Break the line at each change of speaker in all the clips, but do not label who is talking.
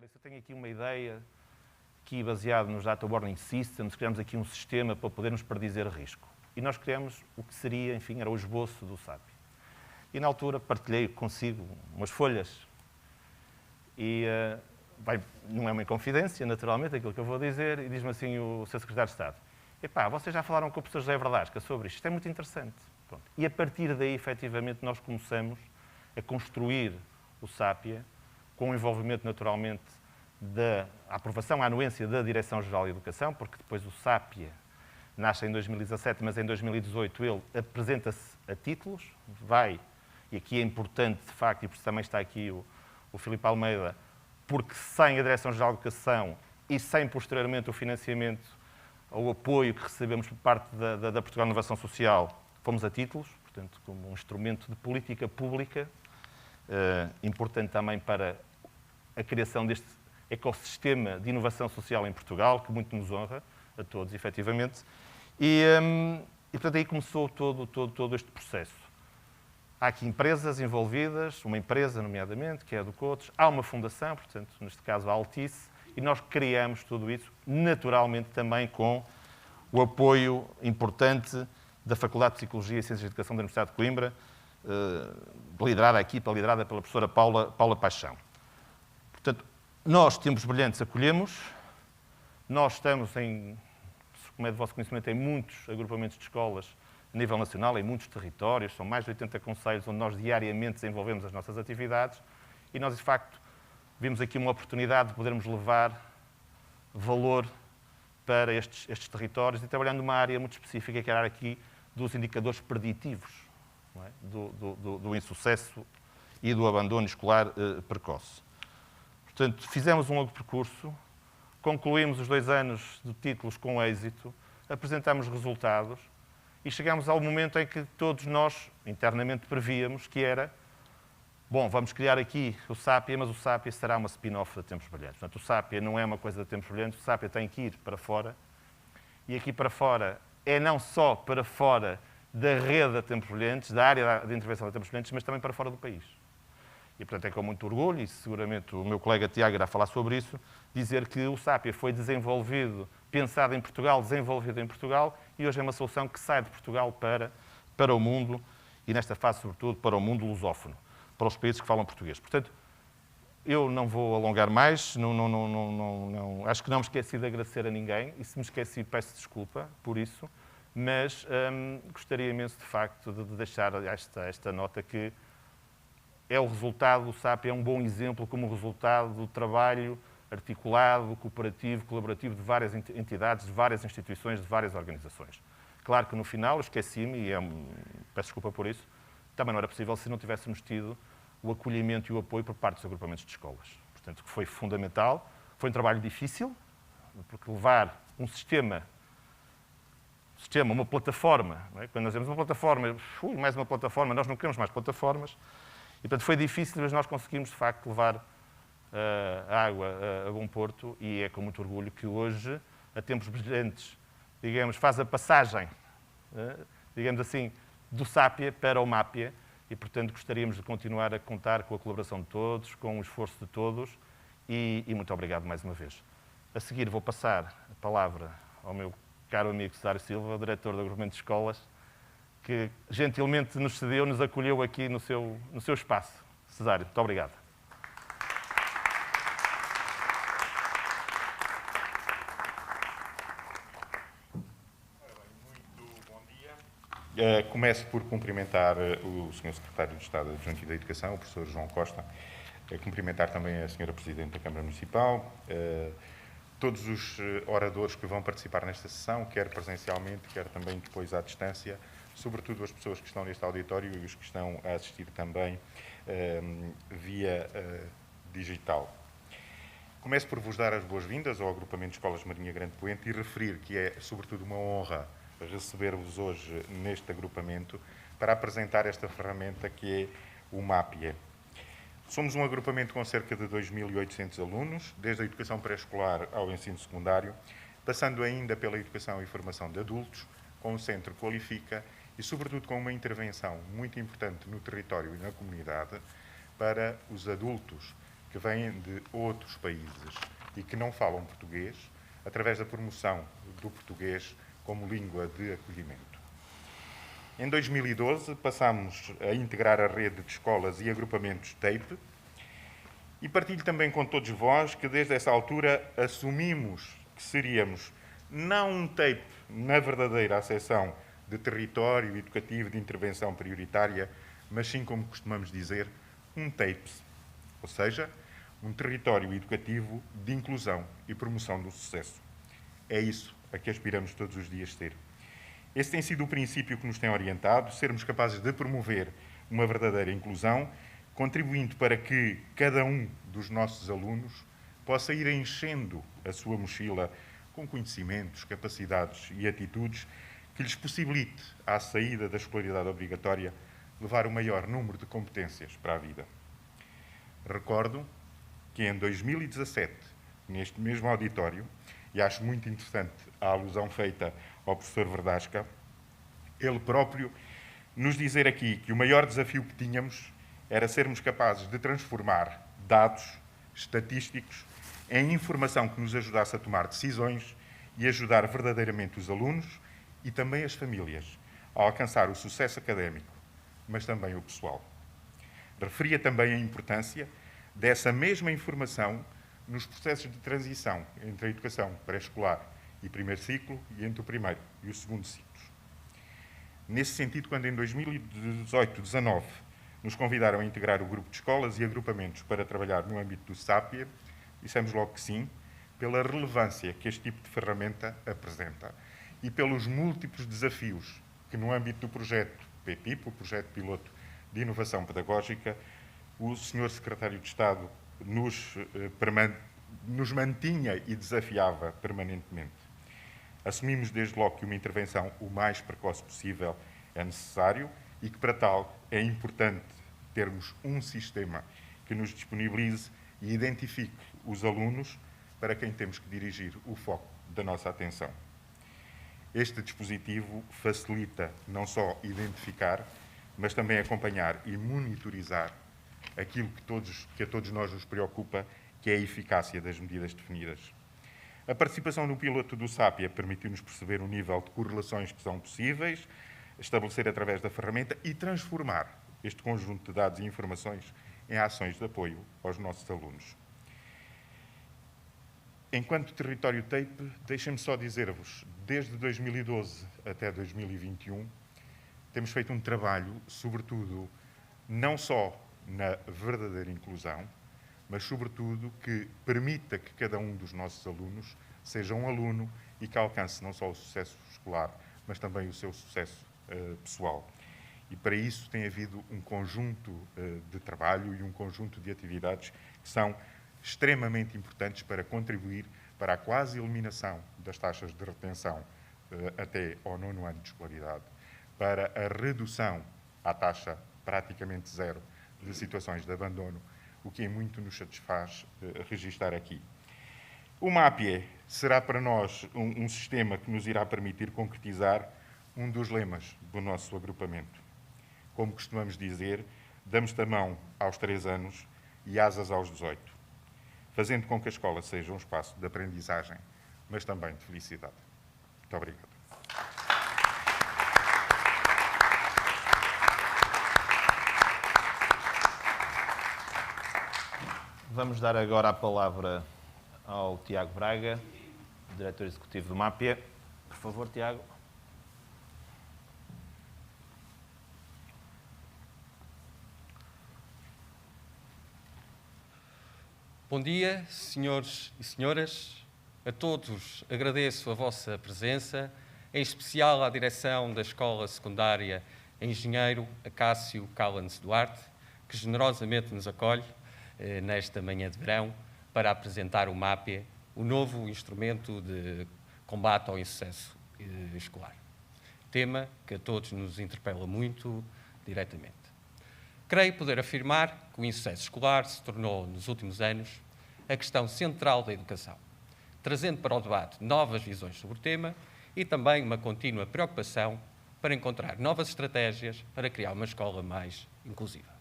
isso. Eu tenho aqui uma ideia, aqui baseado nos Data Warning Systems, criamos aqui um sistema para podermos predizer risco. E nós criamos o que seria, enfim, era o esboço do SAP. E na altura partilhei consigo umas folhas e não é uma confidência, naturalmente, aquilo que eu vou dizer, e diz-me assim o Sr. Secretário de Estado: epá, vocês já falaram com o professor José Verdasca sobre isto é muito interessante. Pronto. E a partir daí, efetivamente, nós começamos a construir o SAPIA, com o envolvimento, naturalmente, da aprovação, a anuência da Direção-Geral de Educação, porque depois o SAPIA nasce em 2017, mas em 2018 ele apresenta-se a títulos, e aqui é importante, de facto, e por isso também está aqui o Filipe Almeida, porque sem a Direção-Geral de Educação e sem, posteriormente, o financiamento ou o apoio que recebemos por parte da Portugal Inovação Social, fomos a títulos, portanto, como um instrumento de política pública, importante também para a criação deste ecossistema de inovação social em Portugal, que muito nos honra, a todos, efetivamente. E portanto, aí começou todo este processo. Há aqui empresas envolvidas, uma empresa, nomeadamente, que é a do Cotos, há uma fundação, portanto, neste caso a Altice, e nós criamos tudo isso, naturalmente, também com o apoio importante da Faculdade de Psicologia e Ciências de Educação da Universidade de Coimbra, liderada pela professora Paula Paixão. Portanto, nós, Tempos Brilhantes, acolhemos, nós estamos como é de vosso conhecimento, em muitos agrupamentos de escolas a nível nacional, em muitos territórios, são mais de 80 concelhos onde nós diariamente desenvolvemos as nossas atividades e nós, de facto, vimos aqui uma oportunidade de podermos levar valor para estes territórios e trabalhando numa área muito específica, que era a área aqui dos indicadores preditivos, não é? do insucesso e do abandono escolar precoce. Portanto, fizemos um longo percurso, concluímos os 2 anos de títulos com êxito, apresentámos resultados e chegámos ao momento em que todos nós, internamente, prevíamos que era, bom, vamos criar aqui o SAPIA, mas o SAPIA será uma spin-off da Tempos Brilhantes. Portanto, o SAPIA não é uma coisa da Tempos Brilhantes, o SAPIA tem que ir para fora. E aqui para fora é não só para fora da rede da Tempos Brilhantes, da área de intervenção da Tempos Brilhantes, mas também para fora do país. E, portanto, é com muito orgulho, e seguramente o meu colega Tiago irá falar sobre isso, dizer que o SAPIA foi desenvolvido, pensado em Portugal, desenvolvido em Portugal, e hoje é uma solução que sai de Portugal para o mundo, e nesta fase, sobretudo, para o mundo lusófono, para os países que falam português. Portanto, eu não vou alongar mais, acho que não me esqueci de agradecer a ninguém, e se me esqueci, peço desculpa por isso, mas gostaria imenso, de facto, de deixar esta nota que é o resultado, o SAP é um bom exemplo como resultado do trabalho articulado, cooperativo, colaborativo de várias entidades, de várias instituições, de várias organizações. Claro que no final, esqueci-me, e peço desculpa por isso, também não era possível se não tivéssemos tido o acolhimento e o apoio por parte dos agrupamentos de escolas. Portanto, que foi fundamental, foi um trabalho difícil, porque levar um sistema, uma plataforma, não é? Quando nós temos uma plataforma, mais uma plataforma, nós não queremos mais plataformas, e, portanto, foi difícil, mas nós conseguimos, de facto, levar a água a bom porto e é com muito orgulho que hoje, a Tempos Brilhantes, digamos, faz a passagem, digamos assim, do SAPIA para o MAPIA e, portanto, gostaríamos de continuar a contar com a colaboração de todos, com o esforço de todos e muito obrigado mais uma vez. A seguir vou passar a palavra ao meu caro amigo Cesário Silva, diretor do agrupamento de escolas, que gentilmente nos cedeu, nos acolheu aqui no seu espaço. Cesário, muito obrigado.
Muito bom dia. Começo por cumprimentar o Sr. Secretário de Estado Adjunto da Educação, o professor João Costa, cumprimentar também a Sra. Presidente da Câmara Municipal, todos os oradores que vão participar nesta sessão, quer presencialmente, quer também depois à distância, sobretudo as pessoas que estão neste auditório e os que estão a assistir também via digital. Começo por vos dar as boas-vindas ao Agrupamento de Escolas Marinha Grande Poente e referir que é, sobretudo, uma honra receber-vos hoje neste agrupamento para apresentar esta ferramenta que é o MAPIA. Somos um agrupamento com cerca de 2.800 alunos, desde a educação pré-escolar ao ensino secundário, passando ainda pela educação e formação de adultos, com o Centro Qualifica e, sobretudo, com uma intervenção muito importante no território e na comunidade para os adultos que vêm de outros países e que não falam português, através da promoção do português como língua de acolhimento. Em 2012, passámos a integrar a rede de escolas e agrupamentos TAPE e partilho também com todos vós que, desde essa altura, assumimos que seríamos não um TAPE na verdadeira acessão de território educativo de intervenção prioritária, mas sim, como costumamos dizer, um TAPES, ou seja, um território educativo de inclusão e promoção do sucesso. É isso a que aspiramos todos os dias ser. Esse tem sido o princípio que nos tem orientado, sermos capazes de promover uma verdadeira inclusão, contribuindo para que cada um dos nossos alunos possa ir enchendo a sua mochila com conhecimentos, capacidades e atitudes que lhes possibilite, à saída da escolaridade obrigatória, levar o maior número de competências para a vida. Recordo que em 2017, neste mesmo auditório, e acho muito interessante a alusão feita ao professor Verdasca, ele próprio nos dizer aqui que o maior desafio que tínhamos era sermos capazes de transformar dados estatísticos em informação que nos ajudasse a tomar decisões e ajudar verdadeiramente os alunos e também as famílias a alcançar o sucesso académico, mas também o pessoal. Referia também a importância dessa mesma informação nos processos de transição entre a educação pré-escolar e primeiro ciclo e entre o primeiro e o segundo ciclos. Nesse sentido, quando em 2018-19 nos convidaram a integrar o grupo de escolas e agrupamentos para trabalhar no âmbito do SAPIA, dissemos logo que sim, pela relevância que este tipo de ferramenta apresenta e pelos múltiplos desafios que no âmbito do projeto PPIP, o projeto piloto de inovação pedagógica, o Sr. Secretário de Estado nos mantinha e desafiava permanentemente. Assumimos desde logo que uma intervenção o mais precoce possível é necessário e que, para tal, é importante termos um sistema que nos disponibilize e identifique os alunos para quem temos que dirigir o foco da nossa atenção. Este dispositivo facilita não só identificar, mas também acompanhar e monitorizar aquilo que a todos nós nos preocupa, que é a eficácia das medidas definidas. A participação no piloto do SAPIA permitiu-nos perceber o nível de correlações que são possíveis, estabelecer através da ferramenta e transformar este conjunto de dados e informações em ações de apoio aos nossos alunos. Enquanto território TAPE, deixem-me só dizer-vos, desde 2012 até 2021, temos feito um trabalho, sobretudo, não só na verdadeira inclusão, mas, sobretudo, que permita que cada um dos nossos alunos seja um aluno e que alcance não só o sucesso escolar, mas também o seu sucesso pessoal. E, para isso, tem havido um conjunto de trabalho e um conjunto de atividades que são extremamente importantes para contribuir para a quase eliminação das taxas de retenção até ao 9º ano de escolaridade, para a redução à taxa praticamente zero de situações de abandono, o que em muito nos satisfaz registar aqui. O MAPIE será para nós um sistema que nos irá permitir concretizar um dos lemas do nosso agrupamento. Como costumamos dizer, damos-te a mão aos 3 anos e asas aos 18, fazendo com que a escola seja um espaço de aprendizagem, mas também de felicidade. Muito obrigado.
Vamos dar agora a palavra ao Tiago Braga, diretor executivo do MAPIE. Por favor, Tiago.
Bom dia, senhores e senhoras. A todos agradeço a vossa presença, em especial à direção da Escola Secundária Engenheiro Acácio Callens Duarte, que generosamente nos acolhe nesta manhã de verão para apresentar o MAPIE, o novo instrumento de combate ao insucesso escolar. Tema que a todos nos interpela muito diretamente. Creio poder afirmar que o insucesso escolar se tornou, nos últimos anos, a questão central da educação, trazendo para o debate novas visões sobre o tema e também uma contínua preocupação para encontrar novas estratégias para criar uma escola mais inclusiva.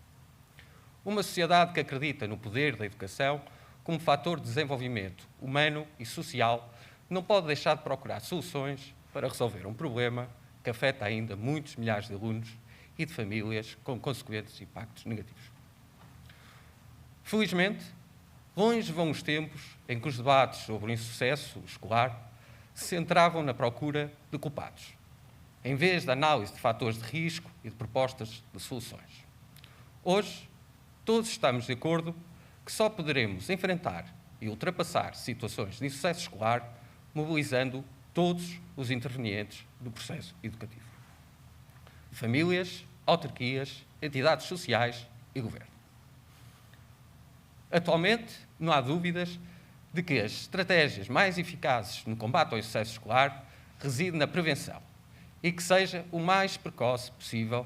Uma sociedade que acredita no poder da educação como fator de desenvolvimento humano e social não pode deixar de procurar soluções para resolver um problema que afeta ainda muitos milhares de alunos e de famílias com consequentes impactos negativos. Felizmente, longe vão os tempos em que os debates sobre o insucesso escolar se centravam na procura de culpados, em vez da análise de fatores de risco e de propostas de soluções. Hoje, todos estamos de acordo que só poderemos enfrentar e ultrapassar situações de insucesso escolar mobilizando todos os intervenientes do processo educativo. Famílias, autarquias, entidades sociais e governo. Atualmente, não há dúvidas de que as estratégias mais eficazes no combate ao insucesso escolar residem na prevenção e que seja o mais precoce possível,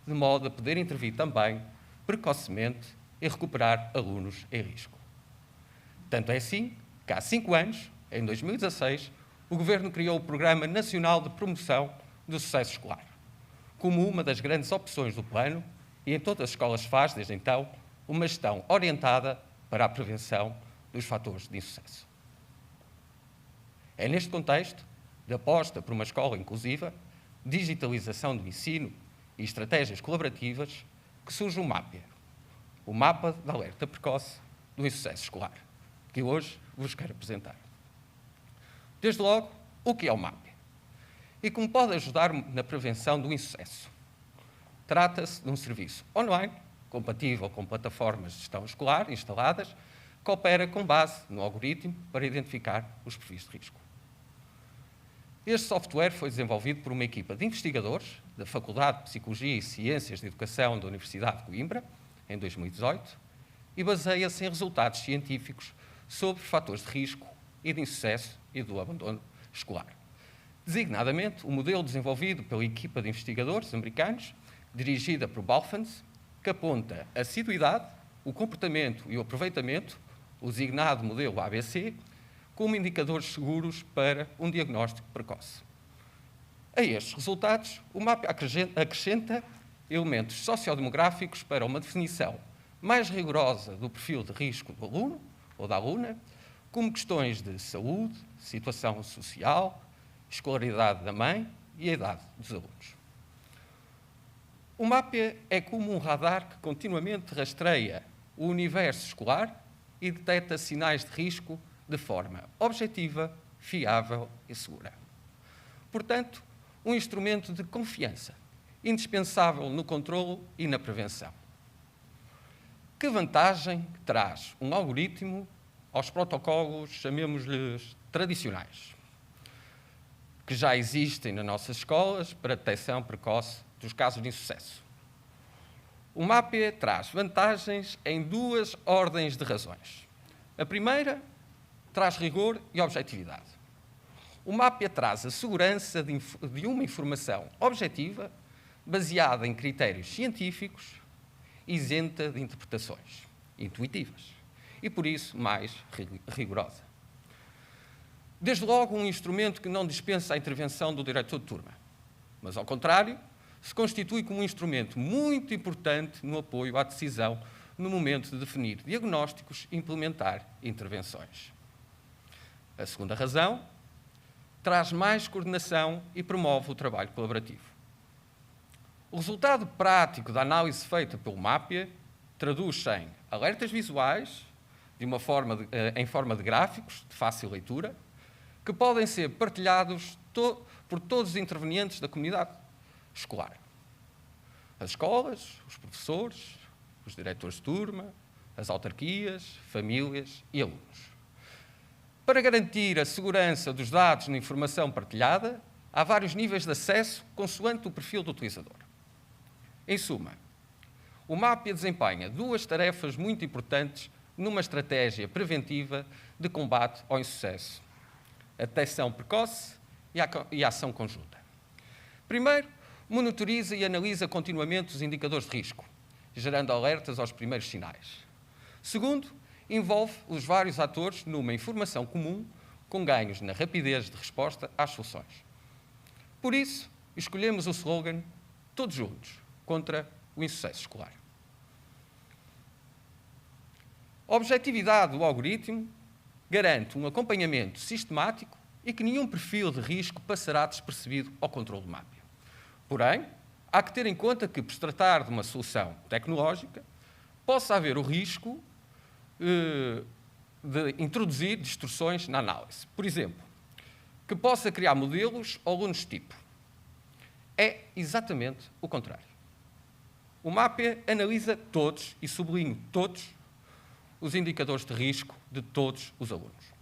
de modo a poder intervir também precocemente e recuperar alunos em risco. Tanto é assim que há 5 anos, em 2016, o Governo criou o Programa Nacional de Promoção do Sucesso Escolar, como uma das grandes opções do plano, e em todas as escolas faz, desde então, uma gestão orientada para a prevenção dos fatores de insucesso. É neste contexto de aposta por uma escola inclusiva, digitalização do ensino e estratégias colaborativas que surge o MAPIA, o Mapa de Alerta Precoce do Insucesso Escolar, que hoje vos quero apresentar. Desde logo, o que é o MAPIA? E como pode ajudar na prevenção do insucesso? Trata-se de um serviço online, compatível com plataformas de gestão escolar instaladas, que opera com base no algoritmo para identificar os perfis de risco. Este software foi desenvolvido por uma equipa de investigadores da Faculdade de Psicologia e Ciências de Educação da Universidade de Coimbra, em 2018, e baseia-se em resultados científicos sobre fatores de risco e de insucesso e do abandono escolar. Designadamente, o modelo desenvolvido pela equipa de investigadores americanos, dirigida por Balfans, que aponta a assiduidade, o comportamento e o aproveitamento, o designado modelo ABC, como indicadores seguros para um diagnóstico precoce. A estes resultados, o MAPIA acrescenta elementos sociodemográficos para uma definição mais rigorosa do perfil de risco do aluno ou da aluna, como questões de saúde, situação social, escolaridade da mãe e a idade dos alunos. O MAPIA é como um radar que continuamente rastreia o universo escolar e detecta sinais de risco de forma objetiva, fiável e segura. Portanto, um instrumento de confiança, indispensável no controlo e na prevenção. Que vantagem traz um algoritmo aos protocolos, chamemos-lhes tradicionais, que já existem nas nossas escolas para a detecção precoce dos casos de insucesso? O MAPIA traz vantagens em 2 ordens de razões. A primeira traz rigor e objetividade. O MAPIA traz a segurança de uma informação objetiva, baseada em critérios científicos, isenta de interpretações, intuitivas, e por isso mais rigorosa. Desde logo, um instrumento que não dispensa a intervenção do diretor de turma, mas, ao contrário, se constitui como um instrumento muito importante no apoio à decisão no momento de definir diagnósticos e implementar intervenções. A segunda razão traz mais coordenação e promove o trabalho colaborativo. O resultado prático da análise feita pelo MAPIA traduz-se em alertas visuais, em forma de gráficos de fácil leitura, que podem ser partilhados por todos os intervenientes da comunidade escolar. As escolas, os professores, os diretores de turma, as autarquias, famílias e alunos. Para garantir a segurança dos dados na informação partilhada, há vários níveis de acesso consoante o perfil do utilizador. Em suma, o MAPIA desempenha 2 tarefas muito importantes numa estratégia preventiva de combate ao insucesso: a detecção precoce e a ação conjunta. Primeiro, monitoriza e analisa continuamente os indicadores de risco, gerando alertas aos primeiros sinais. Segundo, envolve os vários atores numa informação comum, com ganhos na rapidez de resposta às soluções. Por isso, escolhemos o slogan "Todos juntos contra o insucesso escolar". A objetividade do algoritmo garante um acompanhamento sistemático e que nenhum perfil de risco passará despercebido ao controle do Mapia. Porém, há que ter em conta que, por se tratar de uma solução tecnológica, possa haver o risco de introduzir distorções na análise. Por exemplo, que possa criar modelos ou alunos tipo. É exatamente o contrário. O Mapia analisa todos, e sublinho todos, os indicadores de risco de todos os alunos.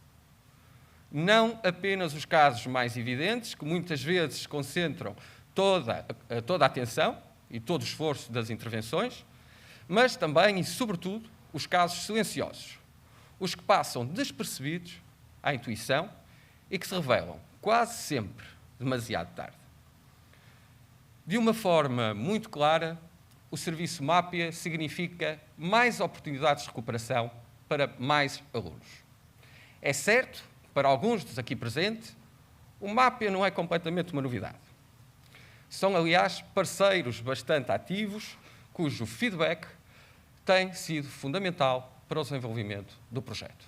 Não apenas os casos mais evidentes, que muitas vezes concentram toda a atenção e todo o esforço das intervenções, mas também e sobretudo os casos silenciosos, os que passam despercebidos à intuição e que se revelam quase sempre demasiado tarde. De uma forma muito clara, o serviço Mapia significa mais oportunidades de recuperação para mais alunos. É certo, para alguns dos aqui presentes, o Mapia não é completamente uma novidade. São, aliás, parceiros bastante ativos, cujo feedback tem sido fundamental para o desenvolvimento do projeto.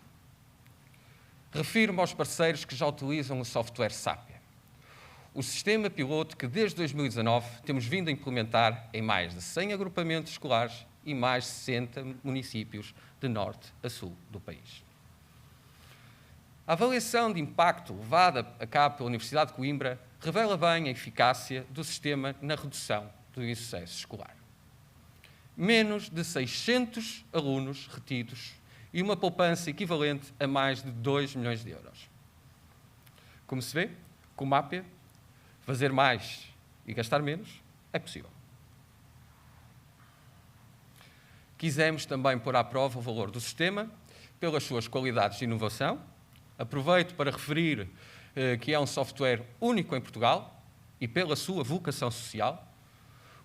Refiro-me aos parceiros que já utilizam o software Sapia, o sistema piloto que desde 2019 temos vindo a implementar em mais de 100 agrupamentos escolares e mais de 60 municípios de norte a sul do país. A avaliação de impacto levada a cabo pela Universidade de Coimbra revela bem a eficácia do sistema na redução do insucesso escolar. Menos de 600 alunos retidos e uma poupança equivalente a mais de 2 milhões de euros. Como se vê, com o Mapia, fazer mais e gastar menos é possível. Quisemos também pôr à prova o valor do sistema pelas suas qualidades de inovação. Aproveito para referir que é um software único em Portugal e pela sua vocação social.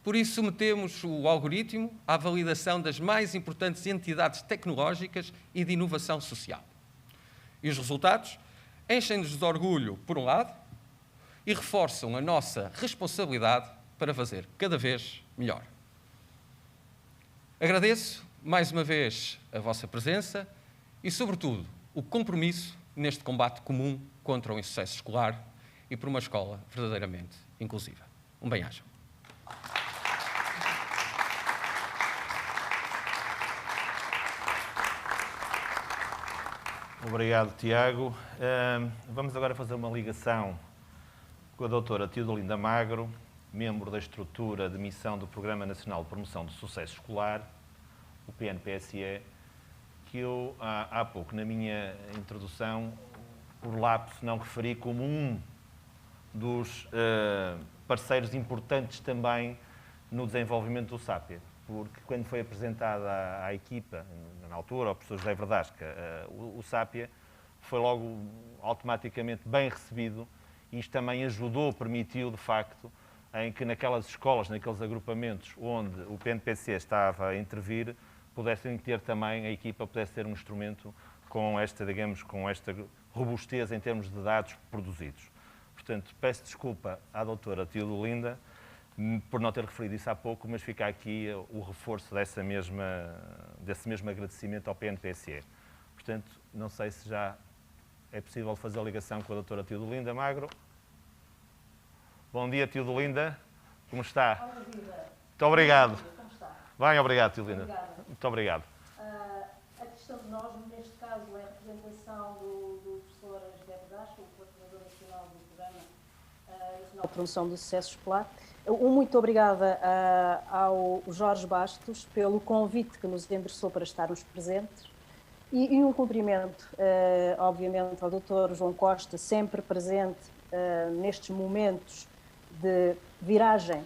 Por isso, submetemos o algoritmo à validação das mais importantes entidades tecnológicas e de inovação social. E os resultados enchem-nos de orgulho, por um lado, e reforçam a nossa responsabilidade para fazer cada vez melhor. Agradeço, mais uma vez, a vossa presença e, sobretudo, o compromisso neste combate comum contra o insucesso escolar e por uma escola verdadeiramente inclusiva. Um bem-aja.
Obrigado, Tiago. Vamos agora fazer uma ligação com a doutora Teodolinda Magro, membro da estrutura de missão do Programa Nacional de Promoção do Sucesso Escolar, o PNPSE, que eu há pouco, na minha introdução, por lapso, não referi como um dos parceiros importantes também no desenvolvimento do Sapia, porque quando foi apresentada à equipa, na altura, ao professor José Verdasca, o Sapia, foi logo automaticamente bem recebido e isto também ajudou, permitiu, de facto, em que naquelas escolas, naqueles agrupamentos onde o PNPC estava a intervir, pudessem ter também, a equipa pudesse ter um instrumento com esta, digamos, com esta robustez em termos de dados produzidos. Portanto, peço desculpa à doutora Teodolinda por não ter referido isso há pouco, mas fica aqui o reforço desse mesmo agradecimento ao PNPSE. Portanto, não sei se já é possível fazer a ligação com a doutora Teodolinda Magro. Bom dia, Teodolinda. Como está?
Olá, Viva.
Muito obrigado.
Como está?
Bem, obrigado, Teodolinda.
Obrigada.
Muito obrigado.
A questão de nós, neste caso, é a representação do professor José Verdasca, o coordenador nacional do Programa Nacional de Promoção do Sucesso Escolar. Muito obrigada ao Jorge Bastos pelo convite que nos endereçou para estarmos presentes e um cumprimento, obviamente, ao Dr. João Costa, sempre presente nestes momentos de viragem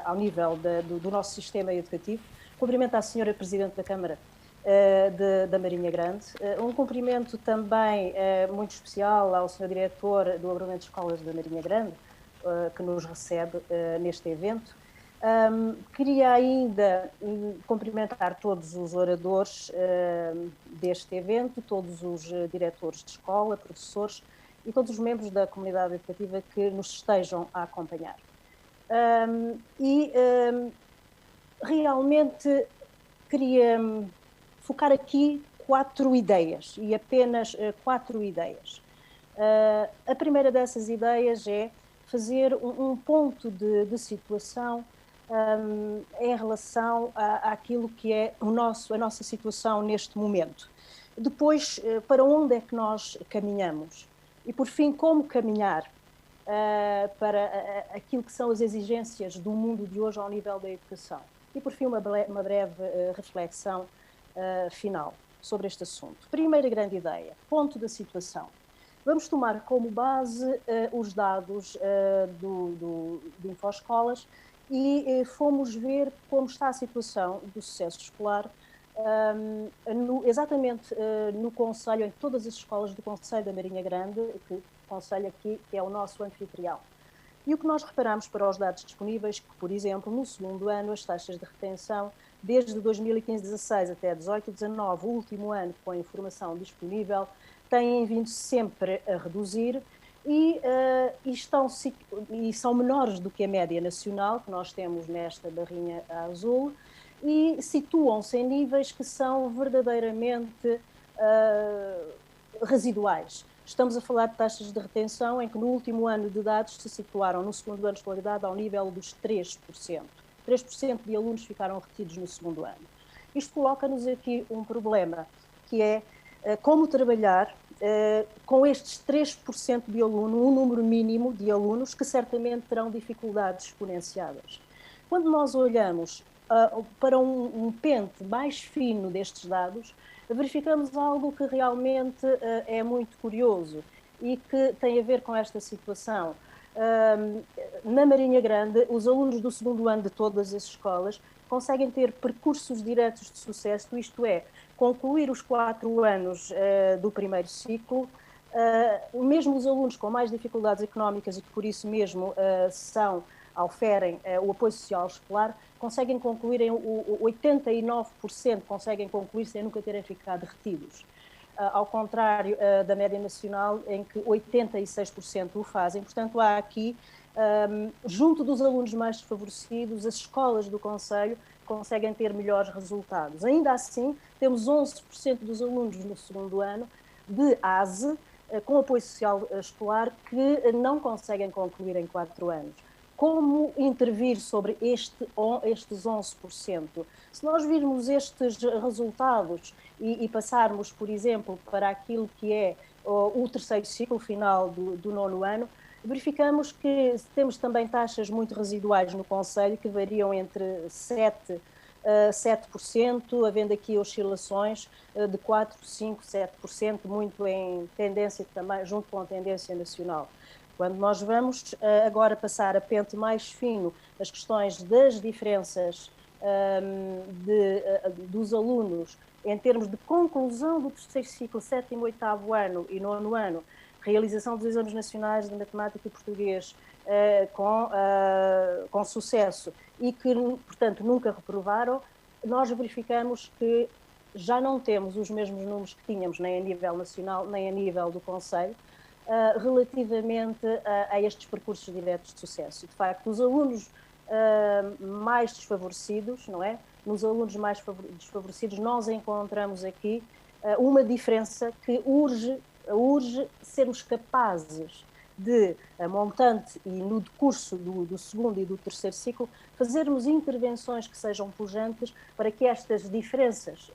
ao nível do nosso sistema educativo. Cumprimento à Sra. Presidente da Câmara da Marinha Grande. Um cumprimento também muito especial ao Sr. Diretor do Agrupamento de Escolas da Marinha Grande, que nos recebe neste evento. Queria ainda cumprimentar todos os oradores deste evento, todos os diretores de escola, professores e todos os membros da comunidade educativa que nos estejam a acompanhar. Realmente queria focar aqui 4 ideias, e apenas 4 ideias. A primeira dessas ideias é fazer um ponto de situação em relação àquilo que é a nossa situação neste momento. Depois, para onde é que nós caminhamos? E, por fim, como caminhar para aquilo que são as exigências do mundo de hoje ao nível da educação. E, por fim, uma breve reflexão final sobre este assunto. Primeira grande ideia, ponto da situação. Vamos tomar como base os dados do InfoEscolas e fomos ver como está a situação do sucesso escolar exatamente no Conselho, em todas as escolas do Conselho da Marinha Grande, que o Conselho aqui que é o nosso anfitrião. E o que nós reparamos para os dados disponíveis, que, por exemplo, no segundo ano, as taxas de retenção, desde 2015-16 até 18-19, o último ano com a informação disponível, têm vindo sempre a reduzir e são menores do que a média nacional, que nós temos nesta barrinha azul, e situam-se em níveis que são verdadeiramente residuais. Estamos a falar de taxas de retenção em que no último ano de dados se situaram no segundo ano de escolaridade ao nível dos 3%. 3% de alunos ficaram retidos no segundo ano. Isto coloca-nos aqui um problema, que é como trabalhar com estes 3% de aluno, um número mínimo de alunos que certamente terão dificuldades exponenciadas. Quando nós olhamos para um pente mais fino destes dados, verificamos algo que realmente é muito curioso e que tem a ver com esta situação. Na Marinha Grande, os alunos do segundo ano de todas as escolas conseguem ter percursos diretos de sucesso, isto é, concluir os 4 anos do primeiro ciclo. Mesmo os alunos com mais dificuldades económicas e que por isso mesmo oferem o apoio social escolar, conseguem concluir, 89% conseguem concluir sem nunca terem ficado retidos. Ao contrário da média nacional, em que 86% o fazem. Portanto, há aqui, junto dos alunos mais desfavorecidos, as escolas do Conselho conseguem ter melhores resultados. Ainda assim, temos 11% dos alunos no segundo ano de ASE, com apoio social escolar, que não conseguem concluir em 4 anos. Como intervir sobre estes 11%? Se nós virmos estes resultados e passarmos, por exemplo, para aquilo que é o terceiro ciclo final do 9º ano, verificamos que temos também taxas muito residuais no Conselho, que variam entre 7%, havendo aqui oscilações de 4%, 5%, 7%, muito em tendência também, junto com a tendência nacional. Quando nós vamos agora passar a pente mais fino as questões das diferenças dos alunos em termos de conclusão do terceiro ciclo, 7º, 8º ano e 9º ano, realização dos exames nacionais de matemática e português com sucesso e que, portanto, nunca reprovaram, nós verificamos que já não temos os mesmos números que tínhamos, nem a nível nacional, nem a nível do Conselho, relativamente a estes percursos diretos de sucesso. De facto, os alunos mais desfavorecidos, não é? Nos alunos mais desfavorecidos, nós encontramos aqui uma diferença que urge sermos capazes de, montante e no decurso do segundo e do terceiro ciclo, fazermos intervenções que sejam pujantes para que estas diferenças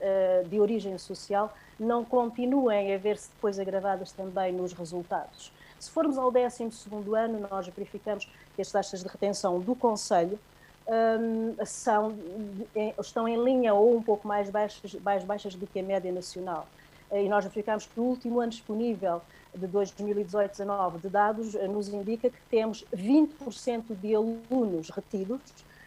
de origem social não continuem a ver-se depois agravadas também nos resultados. Se formos ao 12º ano, nós verificamos que as taxas de retenção do Conselho estão em linha ou um pouco mais baixas do que a média nacional. E nós verificamos que o último ano disponível de 2018-19 de dados nos indica que temos 20% de alunos retidos,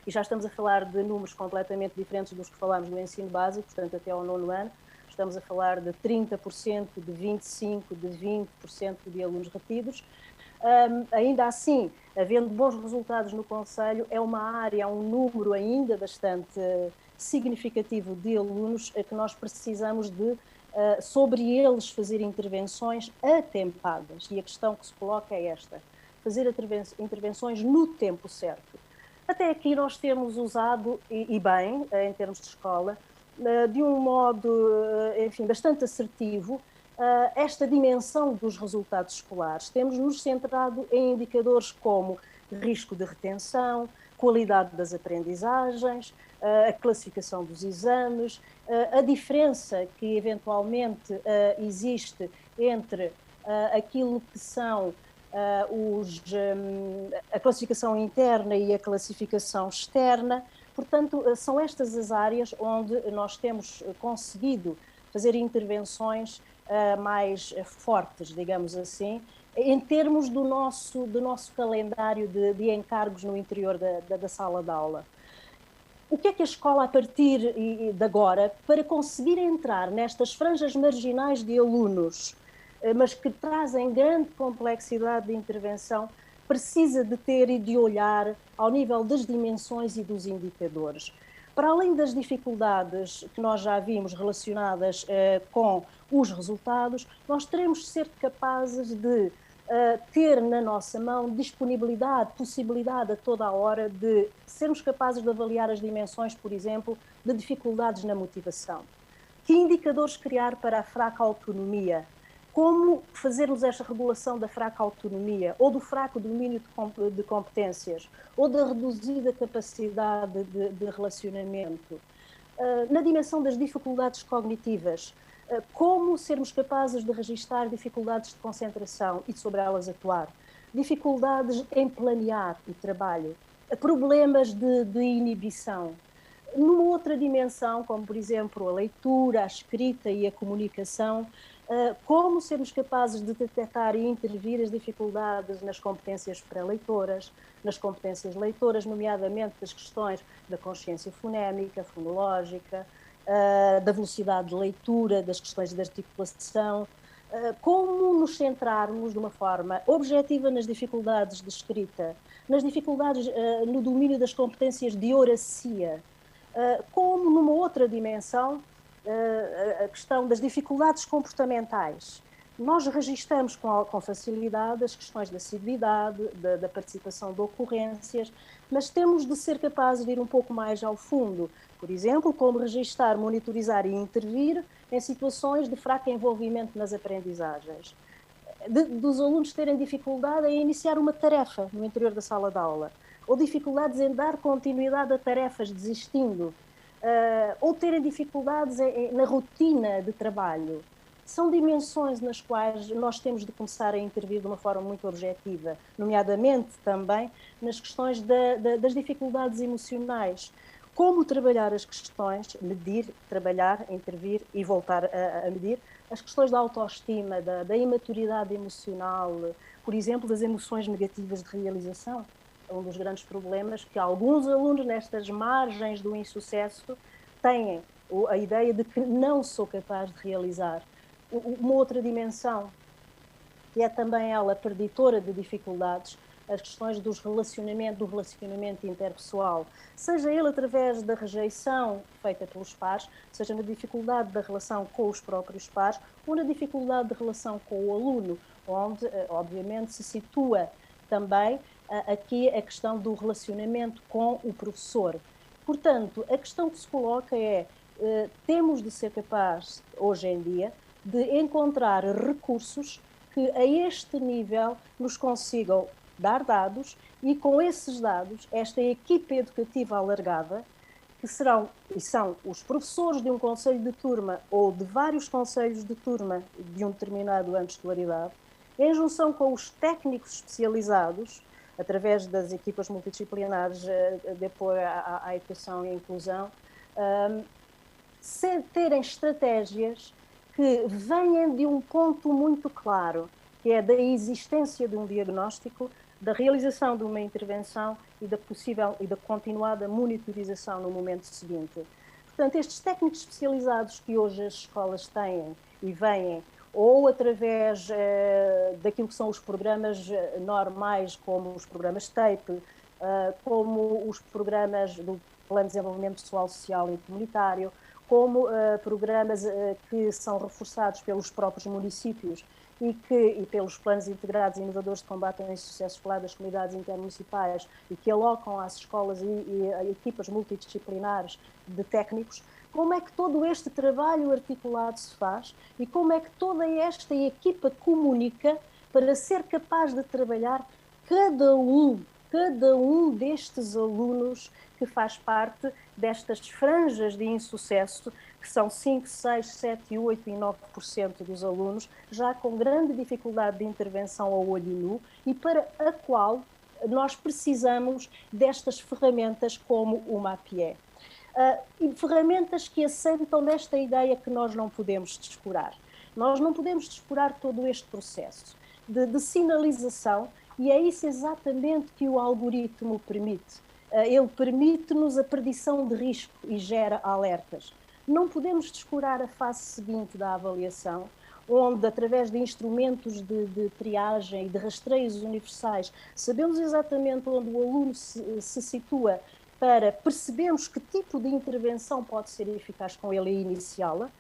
e já estamos a falar de números completamente diferentes dos que falámos no ensino básico, portanto até ao 9º ano, estamos a falar de 30%, de 25%, de 20% de alunos retidos. Ainda assim, havendo bons resultados no Conselho, é uma área, um número ainda bastante significativo de alunos que nós precisamos de sobre eles fazer intervenções atempadas. E a questão que se coloca é esta: fazer intervenções no tempo certo. Até aqui nós temos usado, e bem, em termos de escola, de um modo, enfim, bastante assertivo, esta dimensão dos resultados escolares. Temos nos centrado em indicadores como risco de retenção, qualidade das aprendizagens, a classificação dos exames, a diferença que eventualmente existe entre aquilo que são a classificação interna e a classificação externa. Portanto, são estas as áreas onde nós temos conseguido fazer intervenções mais fortes, digamos assim, em termos do nosso calendário de encargos no interior da sala de aula. O que é que a escola, a partir de agora, para conseguir entrar nestas franjas marginais de alunos, mas que trazem grande complexidade de intervenção, precisa de ter e de olhar ao nível das dimensões e dos indicadores? Para além das dificuldades que nós já vimos relacionadas com os resultados, nós teremos de ser capazes de ter na nossa mão disponibilidade, possibilidade a toda a hora de sermos capazes de avaliar as dimensões, por exemplo, de dificuldades na motivação. Que indicadores criar para a fraca autonomia? Como fazermos esta regulação da fraca autonomia, ou do fraco domínio de competências, ou da reduzida capacidade de relacionamento? Na dimensão das dificuldades cognitivas, como sermos capazes de registar dificuldades de concentração e sobre elas atuar? Dificuldades em planear o trabalho, problemas de inibição. Numa outra dimensão, como por exemplo a leitura, a escrita e a comunicação, como sermos capazes de detectar e intervir as dificuldades nas competências pré-leitoras, nas competências leitoras, nomeadamente das questões da consciência fonémica, fonológica, da velocidade de leitura, das questões de articulação, como nos centrarmos de uma forma objetiva nas dificuldades de escrita, nas dificuldades no domínio das competências de oracia, como numa outra dimensão, a questão das dificuldades comportamentais. Nós registramos com facilidade as questões da assiduidade, da participação de ocorrências, mas temos de ser capazes de ir um pouco mais ao fundo. Por exemplo, como registrar, monitorizar e intervir em situações de fraco envolvimento nas aprendizagens. Dos alunos terem dificuldade em iniciar uma tarefa no interior da sala de aula, ou dificuldades em dar continuidade a tarefas desistindo, ou terem dificuldades na rotina de trabalho. São dimensões nas quais nós temos de começar a intervir de uma forma muito objetiva, nomeadamente também nas questões das dificuldades emocionais. Como trabalhar as questões, medir, trabalhar, intervir e voltar a medir as questões da autoestima, da imaturidade emocional, por exemplo, das emoções negativas de realização. É um dos grandes problemas que alguns alunos nestas margens do insucesso têm a ideia de que não sou capaz de realizar. Uma outra dimensão, que é também ela preditora de dificuldades, as questões do relacionamento interpessoal, seja ele através da rejeição feita pelos pares, seja na dificuldade da relação com os próprios pares, ou na dificuldade de relação com o aluno, onde, obviamente, se situa também aqui a questão do relacionamento com o professor. Portanto, a questão que se coloca é, temos de ser capazes, hoje em dia, de encontrar recursos que a este nível nos consigam dar dados e com esses dados, esta equipa educativa alargada, que são os professores de um conselho de turma ou de vários conselhos de turma de um determinado ano de escolaridade, em junção com os técnicos especializados, através das equipas multidisciplinares de apoio à educação e inclusão, terem estratégias que venham de um ponto muito claro, que é da existência de um diagnóstico, da realização de uma intervenção e da possível e da continuada monitorização no momento seguinte. Portanto, estes técnicos especializados que hoje as escolas têm e vêm, ou através daquilo que são os programas normais, como os programas TAPE, como os programas do Plano de Desenvolvimento Pessoal, Social e Comunitário, como programas que são reforçados pelos próprios municípios e pelos planos integrados e inovadores de combate ao insucesso escolar das comunidades intermunicipais e que alocam às escolas e a equipas multidisciplinares de técnicos, como é que todo este trabalho articulado se faz e como é que toda esta equipa comunica para ser capaz de trabalhar cada um destes alunos que faz parte destas franjas de insucesso, que são 5, 6, 7, 8 e 9% dos alunos, já com grande dificuldade de intervenção ao olho nu, e para a qual nós precisamos destas ferramentas como o MAPIE. E ferramentas que assentam nesta ideia que nós não podemos descurar. Nós não podemos descurar todo este processo de sinalização, e é isso exatamente que o algoritmo permite. Ele permite-nos a predição de risco e gera alertas. Não podemos descurar a fase seguinte da avaliação, onde, através de instrumentos de triagem e de rastreios universais, sabemos exatamente onde o aluno se situa para percebermos que tipo de intervenção pode ser eficaz com ele e iniciá-la.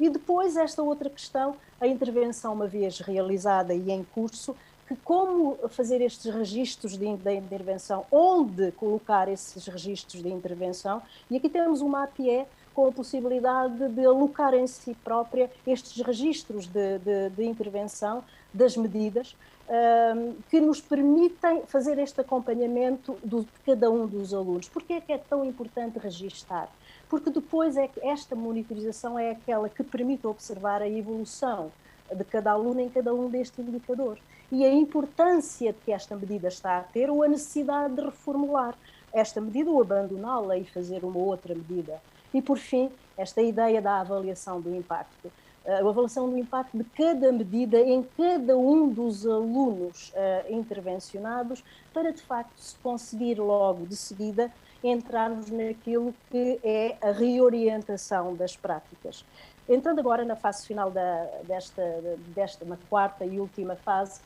E depois esta outra questão, a intervenção uma vez realizada e em curso, que como fazer estes registros de intervenção, onde colocar esses registros de intervenção, e aqui temos uma APE com a possibilidade de alocar em si própria estes registros de intervenção das medidas, que nos permitem fazer este acompanhamento de cada um dos alunos. Porquê é que é tão importante registar? Porque depois esta monitorização é aquela que permite observar a evolução de cada aluno em cada um destes indicadores. E a importância que esta medida está a ter ou a necessidade de reformular esta medida ou abandoná-la e fazer uma outra medida. E, por fim, esta ideia da avaliação do impacto. A avaliação do impacto de cada medida em cada um dos alunos intervencionados para, de facto, se conseguir logo de seguida entrarmos naquilo que é a reorientação das práticas. Entrando agora na fase final na quarta e última fase,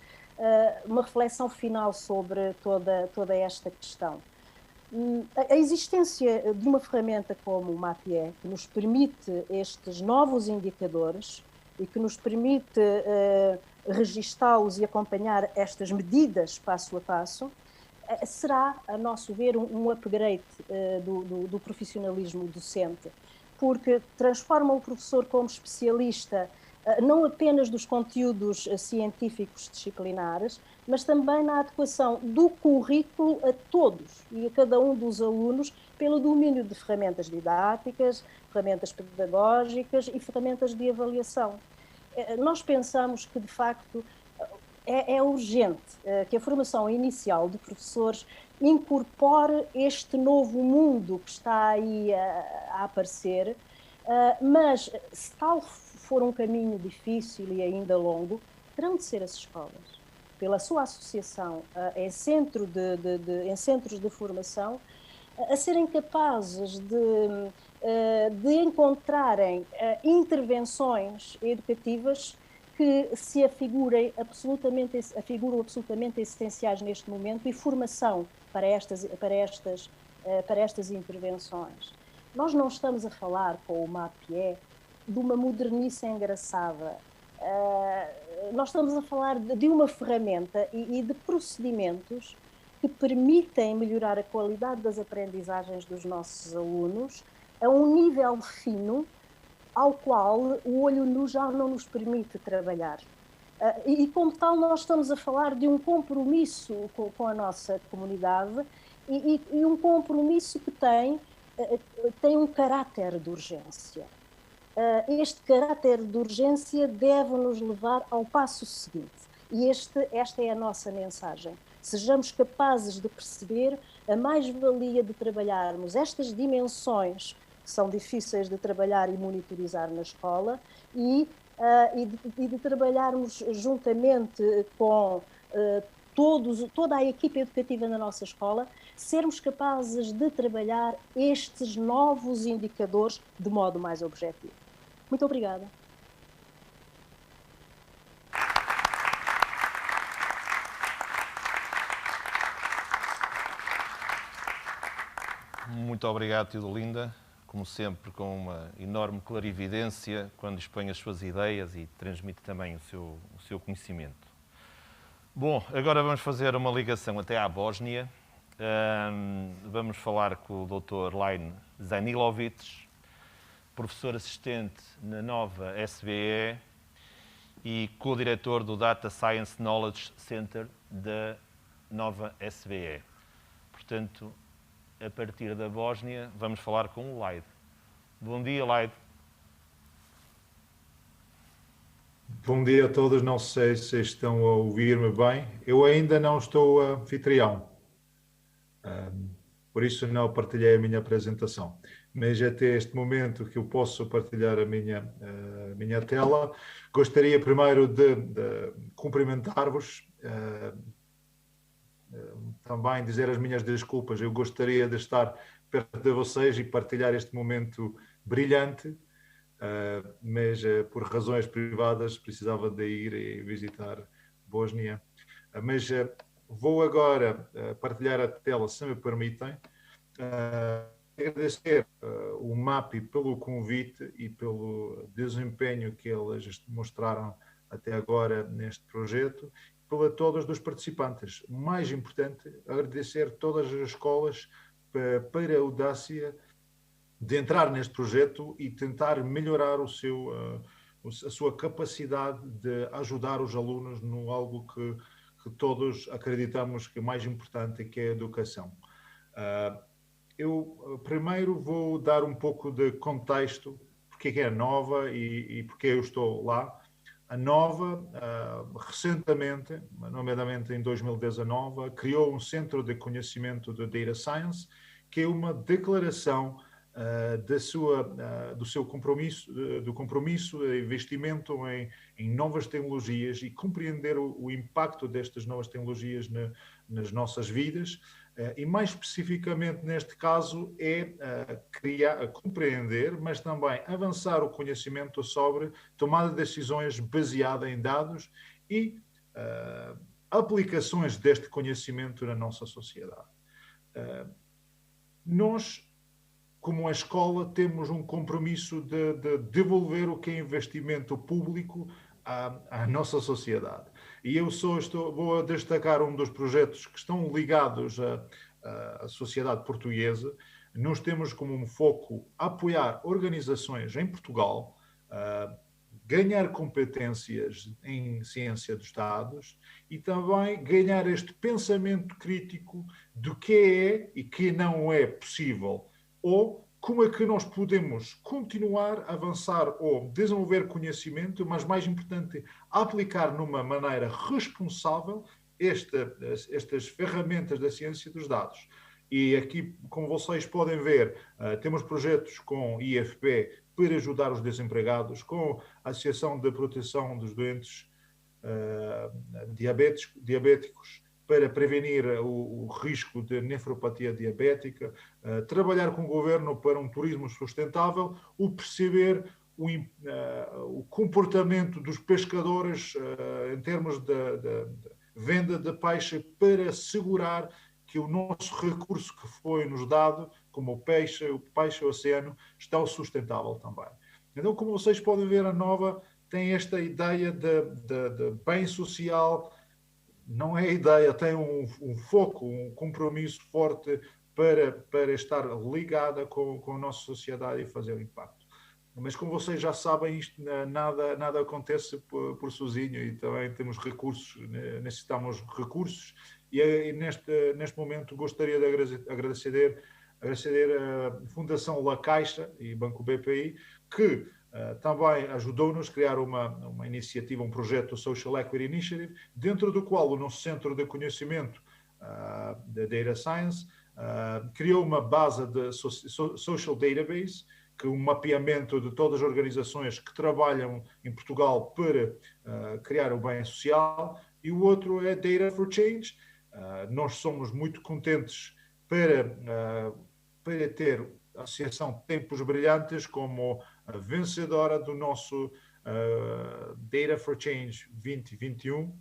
uma reflexão final sobre toda esta questão. A existência de uma ferramenta como o MAPIE, que nos permite estes novos indicadores e que nos permite registá-los e acompanhar estas medidas passo a passo, será, a nosso ver, um upgrade do profissionalismo docente, porque transforma o professor como especialista não apenas dos conteúdos científicos disciplinares, mas também na adequação do currículo a todos e a cada um dos alunos pelo domínio de ferramentas didáticas, ferramentas pedagógicas e ferramentas de avaliação. Nós pensamos que, de facto, é urgente que a formação inicial de professores incorpore este novo mundo que está aí a aparecer, mas se tal for um caminho difícil e ainda longo, terão de ser as escolas, pela sua associação em centros de formação, a serem capazes de encontrarem intervenções educativas que se afiguram absolutamente essenciais neste momento e formação para estas intervenções. Nós não estamos a falar com o MAPIE de uma modernice engraçada. Nós estamos a falar de uma ferramenta e de procedimentos que permitem melhorar a qualidade das aprendizagens dos nossos alunos a um nível fino ao qual o olho nu já não nos permite trabalhar. E como tal, nós estamos a falar de um compromisso com a nossa comunidade e um compromisso que tem um caráter de urgência. Este caráter de urgência deve nos levar ao passo seguinte. E esta é a nossa mensagem. Sejamos capazes de perceber a mais-valia de trabalharmos estas dimensões que são difíceis de trabalhar e monitorizar na escola e de trabalharmos juntamente com toda a equipa educativa na nossa escola, sermos capazes de trabalhar estes novos indicadores de modo mais objetivo. Muito obrigada.
Muito obrigado, Teodolinda. como sempre, com uma enorme clarividência quando expõe as suas ideias e transmite também o seu conhecimento. Bom, agora vamos fazer uma ligação até à Bósnia. Vamos falar com o Dr. Line Zanilovic, professor assistente na nova SBE e co-diretor do Data Science Knowledge Center da nova SBE. Portanto, a partir da Bósnia, vamos falar com o Laid. Bom dia, Laid.
Bom dia a todos, não sei se estão a ouvir-me bem. Eu ainda não estou anfitrião, por isso não partilhei a minha apresentação. Mas até este momento que eu posso partilhar a minha tela, gostaria primeiro de cumprimentar-vos, também dizer as minhas desculpas. Eu gostaria de estar perto de vocês e partilhar este momento brilhante, mas por razões privadas precisava de ir e visitar Bósnia. Mas vou agora partilhar a tela, se me permitem. Agradecer o MAPI pelo convite e pelo desempenho que eles mostraram até agora neste projeto, para todos os participantes. Mais importante, agradecer todas as escolas para a audácia de entrar neste projeto e tentar melhorar a sua capacidade de ajudar os alunos no algo que todos acreditamos que é mais importante, que é a educação. Eu primeiro vou dar um pouco de contexto, porque é a Nova e porque eu estou lá. A Nova, recentemente, nomeadamente em 2019, criou um Centro de Conhecimento de Data Science, que é uma declaração do seu compromisso, do compromisso de investimento em novas tecnologias e compreender o impacto destas novas tecnologias nas nossas vidas. E mais especificamente neste caso é compreender, mas também avançar o conhecimento sobre tomada de decisões baseada em dados e aplicações deste conhecimento na nossa sociedade. Nós, como a escola, temos um compromisso de devolver o que é investimento público à nossa sociedade. E eu vou destacar um dos projetos que estão ligados à sociedade portuguesa. Nós temos como um foco apoiar organizações em Portugal, ganhar competências em ciência dos dados e também ganhar este pensamento crítico do que é e que não é possível, ou como é que nós podemos continuar a avançar ou desenvolver conhecimento, mas mais importante, aplicar numa maneira responsável estas ferramentas da ciência dos dados. E aqui, como vocês podem ver, temos projetos com IFP para ajudar os desempregados, com a Associação de Proteção dos Doentes Diabéticos, para prevenir o risco de nefropatia diabética, trabalhar com o governo para um turismo sustentável, perceber o comportamento dos pescadores em termos de venda de peixe, para assegurar que o nosso recurso que foi-nos dado, como o peixe o oceano, está sustentável também. Então, como vocês podem ver, a Nova tem esta ideia de bem social. Não é ideia, tem um foco, um compromisso forte para estar ligada com a nossa sociedade e fazer impacto. Mas como vocês já sabem, isto nada acontece por sozinho, e também temos recursos, necessitamos recursos, e neste momento gostaria de agradecer a Fundação La Caixa e Banco BPI, que também ajudou-nos a criar uma iniciativa, um projeto Social Equity Initiative, dentro do qual o nosso Centro de Conhecimento da Data Science criou uma base de Social Database, que é um mapeamento de todas as organizações que trabalham em Portugal para criar o bem social, e o outro é Data for Change. Nós somos muito contentes para ter a Associação Tempos Brilhantes como a vencedora do nosso Data for Change 2021,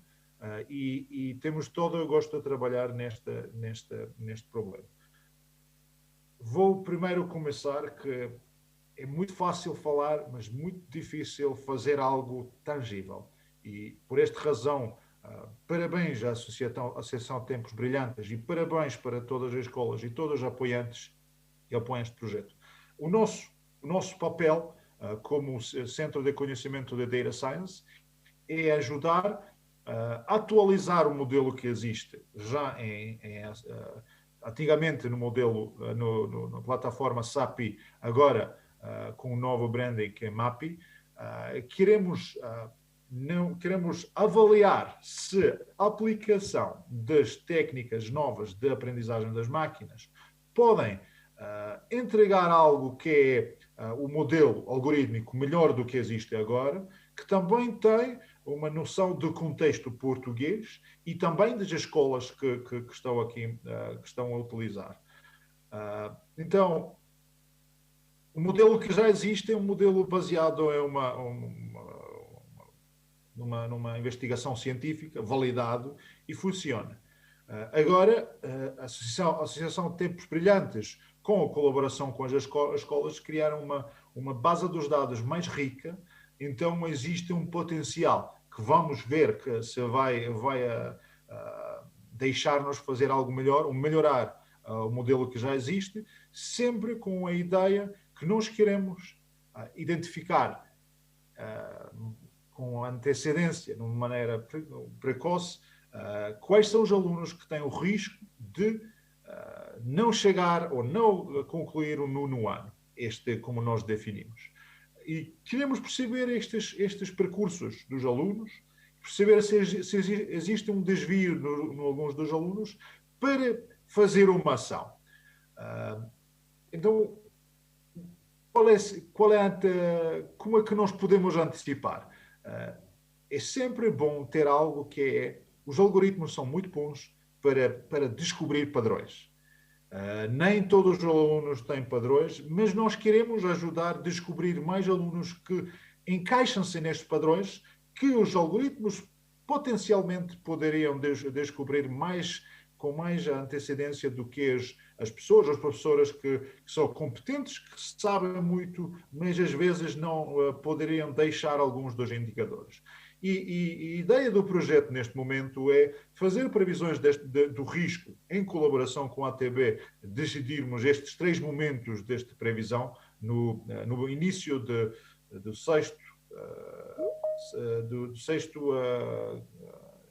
e temos todo o gosto de trabalhar neste problema. vou primeiro começar que é muito fácil falar, mas muito difícil fazer algo tangível. E por esta razão, parabéns à Associação Tempos Brilhantes e parabéns para todas as escolas e todos os apoiantes que apoiam este projeto. O nosso papel, como Centro de Conhecimento de Data Science, é ajudar a atualizar o modelo que existe já antigamente no modelo, na plataforma SAPI, agora com o novo branding que é MAPI. Queremos avaliar se a aplicação das técnicas novas de aprendizagem das máquinas podem entregar algo que é o modelo algorítmico melhor do que existe agora, que também tem uma noção de contexto português e também das escolas que estão aqui, que estão a utilizar. Então, o modelo que já existe é um modelo baseado em numa investigação científica, validado e funciona. Agora, a Associação Tempos Brilhantes, com a colaboração com as escolas, criaram uma base dos dados mais rica. Então, existe um potencial que vamos ver que se vai deixar-nos fazer algo melhor, ou melhorar o modelo que já existe, sempre com a ideia que nós queremos identificar com antecedência, de uma maneira precoce, quais são os alunos que têm o risco de não chegar ou não concluir o 9º ano, como nós definimos. E queremos perceber estes percursos dos alunos, perceber se existe um desvio em alguns dos alunos para fazer uma ação. Então, como é que nós podemos antecipar? É sempre bom ter algo que é... Os algoritmos são muito bons para descobrir padrões. Nem todos os alunos têm padrões, mas nós queremos ajudar a descobrir mais alunos que encaixam-se nestes padrões, que os algoritmos potencialmente poderiam descobrir com mais antecedência do que as pessoas, as professoras que são competentes, que sabem muito, mas às vezes não poderiam deixar alguns dos indicadores. E a ideia do projeto neste momento é fazer previsões do risco em colaboração com a ATB, decidirmos estes 3 momentos desta previsão no início do sexto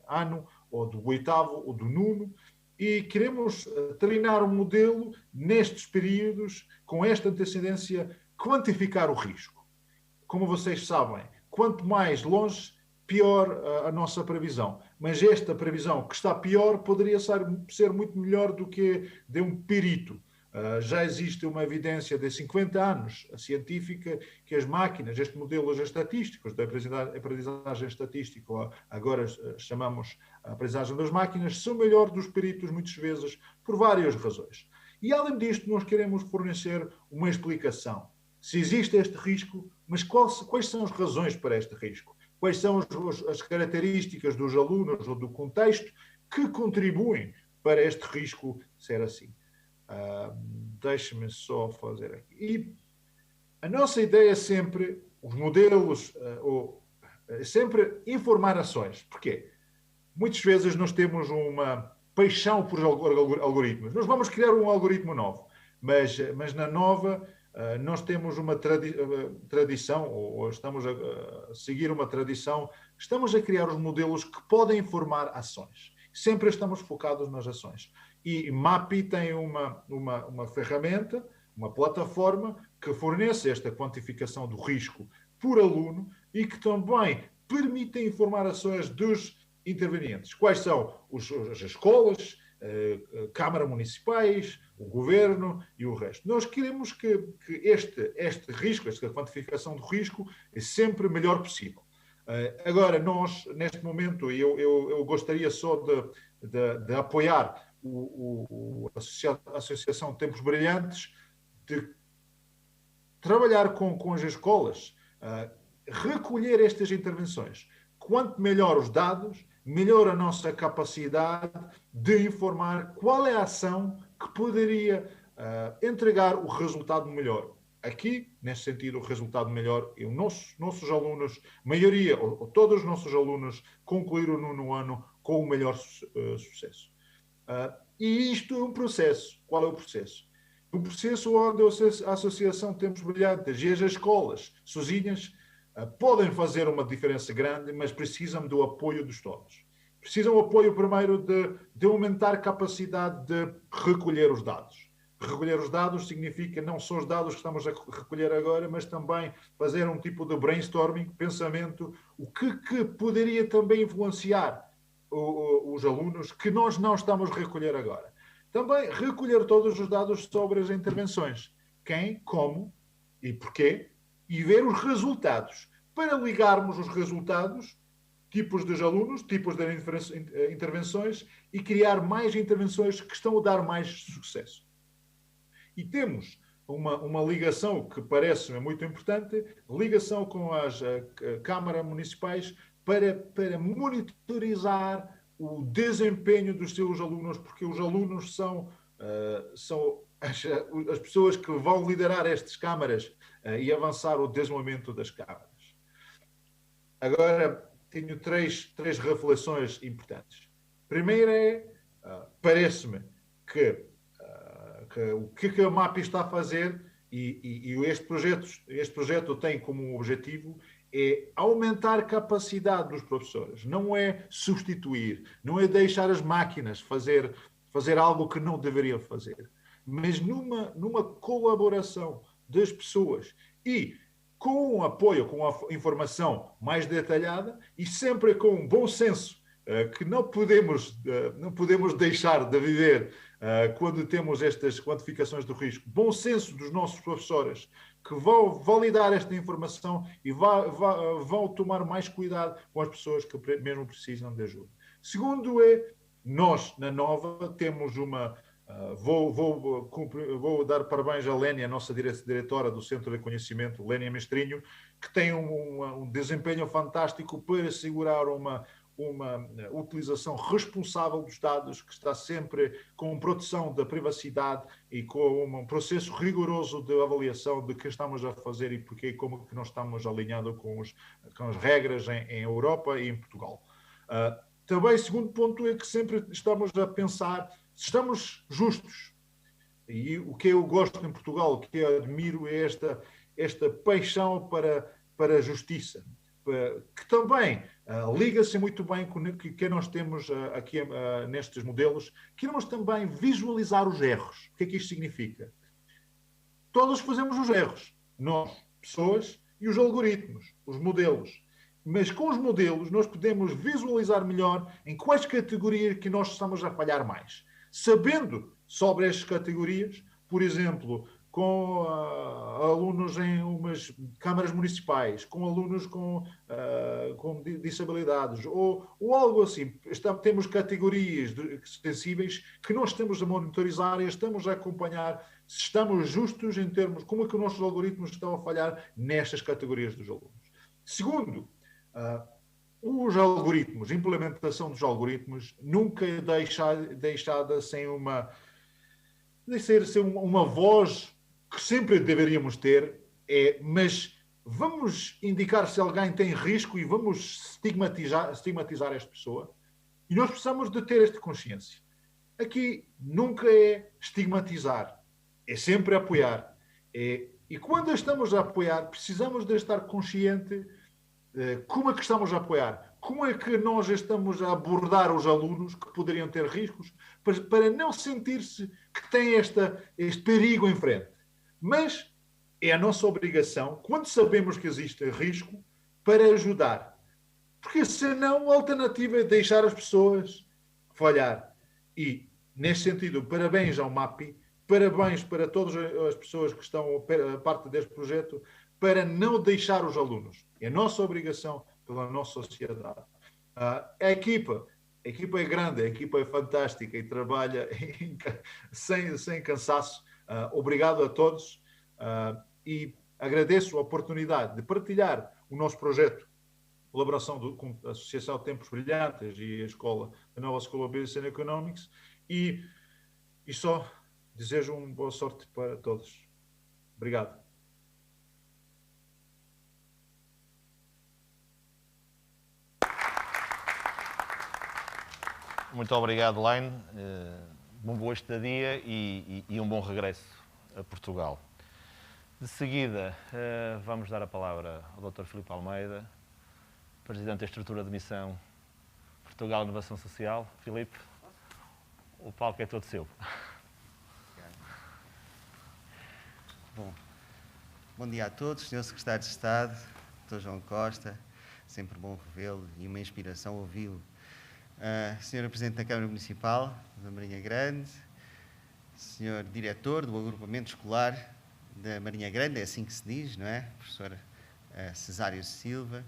ano, ou do 8º, ou do 9º, e queremos treinar um modelo nestes períodos, com esta antecedência, quantificar o risco. Como vocês sabem, quanto mais longe, pior a nossa previsão. Mas esta previsão que está pior poderia ser muito melhor do que de um perito. Já existe uma evidência de 50 anos científica que as máquinas, estes modelos estatísticos da aprendizagem estatística, agora chamamos a aprendizagem das máquinas, são melhores dos peritos muitas vezes por várias razões. E além disto, nós queremos fornecer uma explicação. Se existe este risco, mas quais são as razões para este risco? Quais são as características dos alunos ou do contexto que contribuem para este risco ser assim? Deixe-me só fazer aqui. E a nossa ideia é sempre, os modelos, é sempre informar ações. Porquê? Muitas vezes nós temos uma paixão por algoritmos. Nós vamos criar um algoritmo novo, mas na nova nós temos uma tradição, ou estamos a seguir uma tradição, estamos a criar os modelos que podem informar ações. Sempre estamos focados nas ações. E MAPI tem uma ferramenta, uma plataforma que fornece esta quantificação do risco por aluno e que também permite informar ações dos intervenientes. Quais são as escolas, câmaras municipais, o governo e o resto. Nós queremos que este risco, esta quantificação do risco, é sempre o melhor possível. Agora, nós, neste momento, eu gostaria só de apoiar a Associação Tempos Brilhantes, de trabalhar com as escolas, recolher estas intervenções. Quanto melhor os dados, melhor a nossa capacidade de informar qual é a ação que poderia entregar o resultado melhor. Aqui, nesse sentido, o resultado melhor é nossos alunos, maioria, ou todos os nossos alunos, concluíram o 9º ano com o melhor sucesso. E isto é um processo. Qual é o processo? Um processo onde a associação Tempos Brilhantes e as escolas sozinhas podem fazer uma diferença grande, mas precisam do apoio dos todos. Precisam do apoio, primeiro, de aumentar a capacidade de recolher os dados. Recolher os dados significa não só os dados que estamos a recolher agora, mas também fazer um tipo de brainstorming, pensamento, o que poderia também influenciar os alunos que nós não estamos a recolher agora. Também recolher todos os dados sobre as intervenções. Quem, como e porquê, e ver os resultados. Para ligarmos os resultados, tipos dos alunos, tipos de intervenções, e criar mais intervenções que estão a dar mais sucesso. E temos uma ligação que parece-me muito importante, ligação com as câmaras municipais para monitorizar o desempenho dos seus alunos, porque os alunos são as pessoas que vão liderar estas câmaras e avançar o desenvolvimento das câmaras. Agora, tenho três reflexões importantes. Primeiro é, parece-me que o que a MAPI está a fazer, e este projeto tem como objetivo, é aumentar a capacidade dos professores. Não é substituir, não é deixar as máquinas fazer algo que não deveriam fazer, mas numa colaboração das pessoas e com o apoio, com a informação mais detalhada e sempre com um bom senso, que não podemos deixar de viver quando temos estas quantificações do risco. Bom senso dos nossos professores, que vão validar esta informação e vão tomar mais cuidado com as pessoas que mesmo precisam de ajuda. Segundo é, nós, na Nova, temos uma... Vou dar parabéns à Lénia, a nossa diretora do Centro de Conhecimento, Lénia Mestrinho, que tem um desempenho fantástico para assegurar uma utilização responsável dos dados, que está sempre com proteção da privacidade e com um processo rigoroso de avaliação de que estamos a fazer e porque e como que nós estamos alinhados com as regras em Europa e em Portugal. Também, segundo ponto, é que sempre estamos a pensar se estamos justos. E o que eu gosto em Portugal, o que eu admiro é esta paixão para a justiça, que também liga-se muito bem com o que nós temos aqui nestes modelos. Queremos também visualizar os erros. O que é que isto significa? Todos fazemos os erros. Nós, pessoas, e os algoritmos, os modelos. Mas com os modelos nós podemos visualizar melhor em quais categorias que nós estamos a falhar mais. Sabendo sobre estas categorias, por exemplo, com alunos em umas câmaras municipais, com alunos com disabilidades, ou algo assim. Temos categorias sensíveis que nós estamos a monitorizar e estamos a acompanhar se estamos justos em termos como é que os nossos algoritmos estão a falhar nestas categorias dos alunos. Segundo, os algoritmos, a implementação dos algoritmos nunca é deixada sem uma voz que sempre deveríamos ter, mas vamos indicar se alguém tem risco e vamos estigmatizar esta pessoa. E nós precisamos de ter esta consciência. Aqui nunca é estigmatizar, é sempre apoiar. E quando estamos a apoiar, precisamos de estar consciente como é que estamos a apoiar, como é que nós estamos a abordar os alunos que poderiam ter riscos, para não sentir-se que tem este perigo em frente. Mas é a nossa obrigação, quando sabemos que existe risco, para ajudar. Porque senão a alternativa é deixar as pessoas falhar. E, nesse sentido, parabéns ao MAPI, parabéns para todas as pessoas que estão a parte deste projeto, para não deixar os alunos. É a nossa obrigação pela nossa sociedade. A equipa é grande, a equipa é fantástica e trabalha sem cansaço. Obrigado a todos e agradeço a oportunidade de partilhar o nosso projeto, colaboração com a Associação Tempos Brilhantes e a Nova Escola Business and Economics, e só Desejo uma boa sorte para todos. Obrigado.
Muito obrigado, Laine. Uma boa estadia e um bom regresso a Portugal. De seguida, vamos dar a palavra ao Dr. Filipe Almeida, Presidente da Estrutura de Missão Portugal Inovação Social. Filipe, o palco é todo seu.
Bom dia a todos, Sr. Secretário de Estado, Dr. João Costa, sempre bom revê-lo e uma inspiração ouvi-lo. Sra. Presidente da Câmara Municipal da Marinha Grande, Sr. Diretor do Agrupamento Escolar da Marinha Grande, é assim que se diz, não é? Professor Cesário Silva,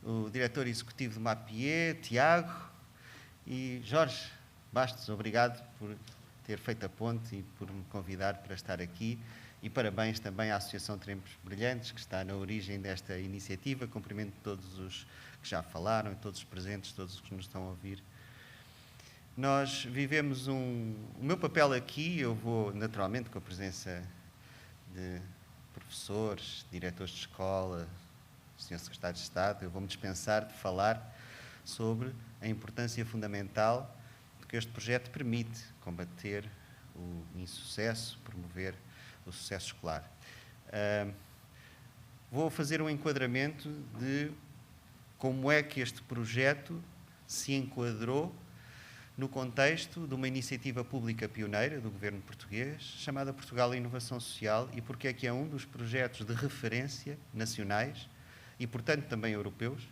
o Diretor Executivo do MAPIE, Tiago, e Jorge Bastos, obrigado por ter feito a ponte e por me convidar para estar aqui. E parabéns também à Associação Tempos Brilhantes, que está na origem desta iniciativa. Cumprimento todos os que já falaram, todos os presentes, todos os que nos estão a ouvir. Nós vivemos o meu papel aqui, eu vou naturalmente com a presença de professores, diretores de escola, Sr. Secretário de Estado, eu vou-me dispensar de falar sobre a importância fundamental que este projeto permite combater o insucesso, promover o sucesso escolar. Vou fazer um enquadramento de como é que este projeto se enquadrou no contexto de uma iniciativa pública pioneira do governo português, chamada Portugal Inovação Social, e porque é que é um dos projetos de referência nacionais e, portanto, também europeus,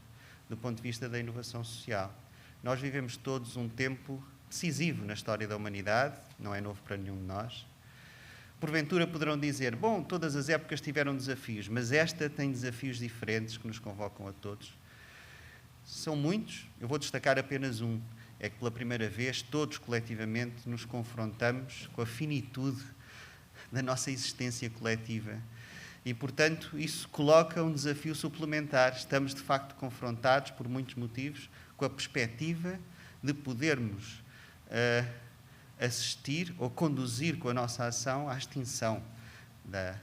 do ponto de vista da inovação social. Nós vivemos todos um tempo decisivo na história da humanidade, não é novo para nenhum de nós. Porventura poderão dizer, bom, todas as épocas tiveram desafios, mas esta tem desafios diferentes que nos convocam a todos. São muitos, eu vou destacar apenas um. É que pela primeira vez todos coletivamente nos confrontamos com a finitude da nossa existência coletiva. E, portanto, isso coloca um desafio suplementar. Estamos, de facto, confrontados, por muitos motivos, com a perspectiva de podermos assistir ou conduzir com a nossa ação à extinção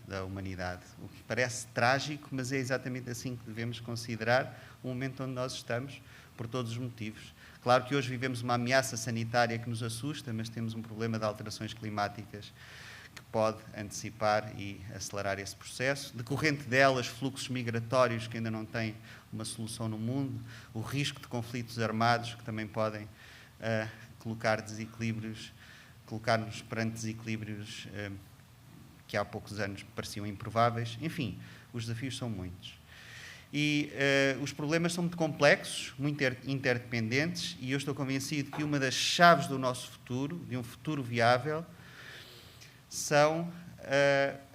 da humanidade. O que parece trágico, mas é exatamente assim que devemos considerar o momento onde nós estamos, por todos os motivos. Claro que hoje vivemos uma ameaça sanitária que nos assusta, mas temos um problema de alterações climáticas que pode antecipar e acelerar esse processo. Decorrente delas, fluxos migratórios que ainda não têm uma solução no mundo, o risco de conflitos armados que também podem colocar-nos perante desequilíbrios que há poucos anos pareciam improváveis. Enfim, os desafios são muitos. E os problemas são muito complexos, muito interdependentes, e eu estou convencido que uma das chaves do nosso futuro, de um futuro viável, são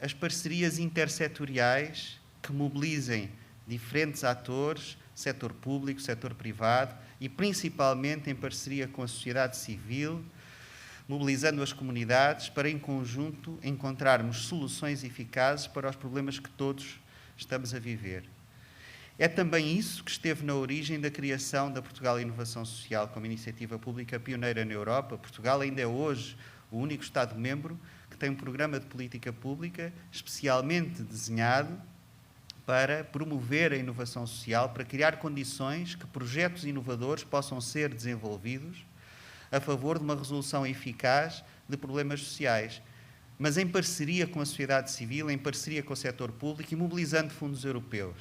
as parcerias intersetoriais que mobilizem diferentes atores, setor público, setor privado, e principalmente em parceria com a sociedade civil, mobilizando as comunidades para, em conjunto, encontrarmos soluções eficazes para os problemas que todos estamos a viver. É também isso que esteve na origem da criação da Portugal Inovação Social como iniciativa pública pioneira na Europa. Portugal ainda é hoje o único Estado-membro que tem um programa de política pública especialmente desenhado para promover a inovação social, para criar condições que projetos inovadores possam ser desenvolvidos a favor de uma resolução eficaz de problemas sociais, mas em parceria com a sociedade civil, em parceria com o setor público e mobilizando fundos europeus.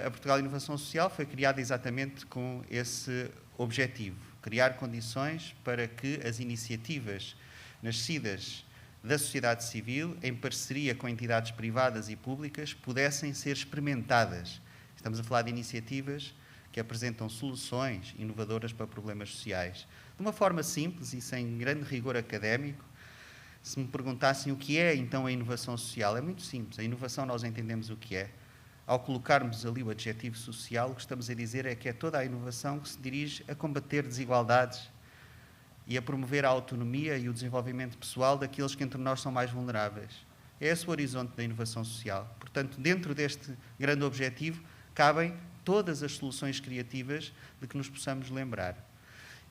A Portugal Inovação Social foi criada exatamente com esse objetivo, criar condições para que as iniciativas nascidas da sociedade civil, em parceria com entidades privadas e públicas, pudessem ser experimentadas. Estamos a falar de iniciativas que apresentam soluções inovadoras para problemas sociais. De uma forma simples e sem grande rigor académico, se me perguntassem o que é então a inovação social, é muito simples. A inovação nós entendemos o que é. Ao colocarmos ali o adjetivo social, o que estamos a dizer é que é toda a inovação que se dirige a combater desigualdades e a promover a autonomia e o desenvolvimento pessoal daqueles que entre nós são mais vulneráveis. É esse o horizonte da inovação social. Portanto, dentro deste grande objetivo, cabem todas as soluções criativas de que nos possamos lembrar.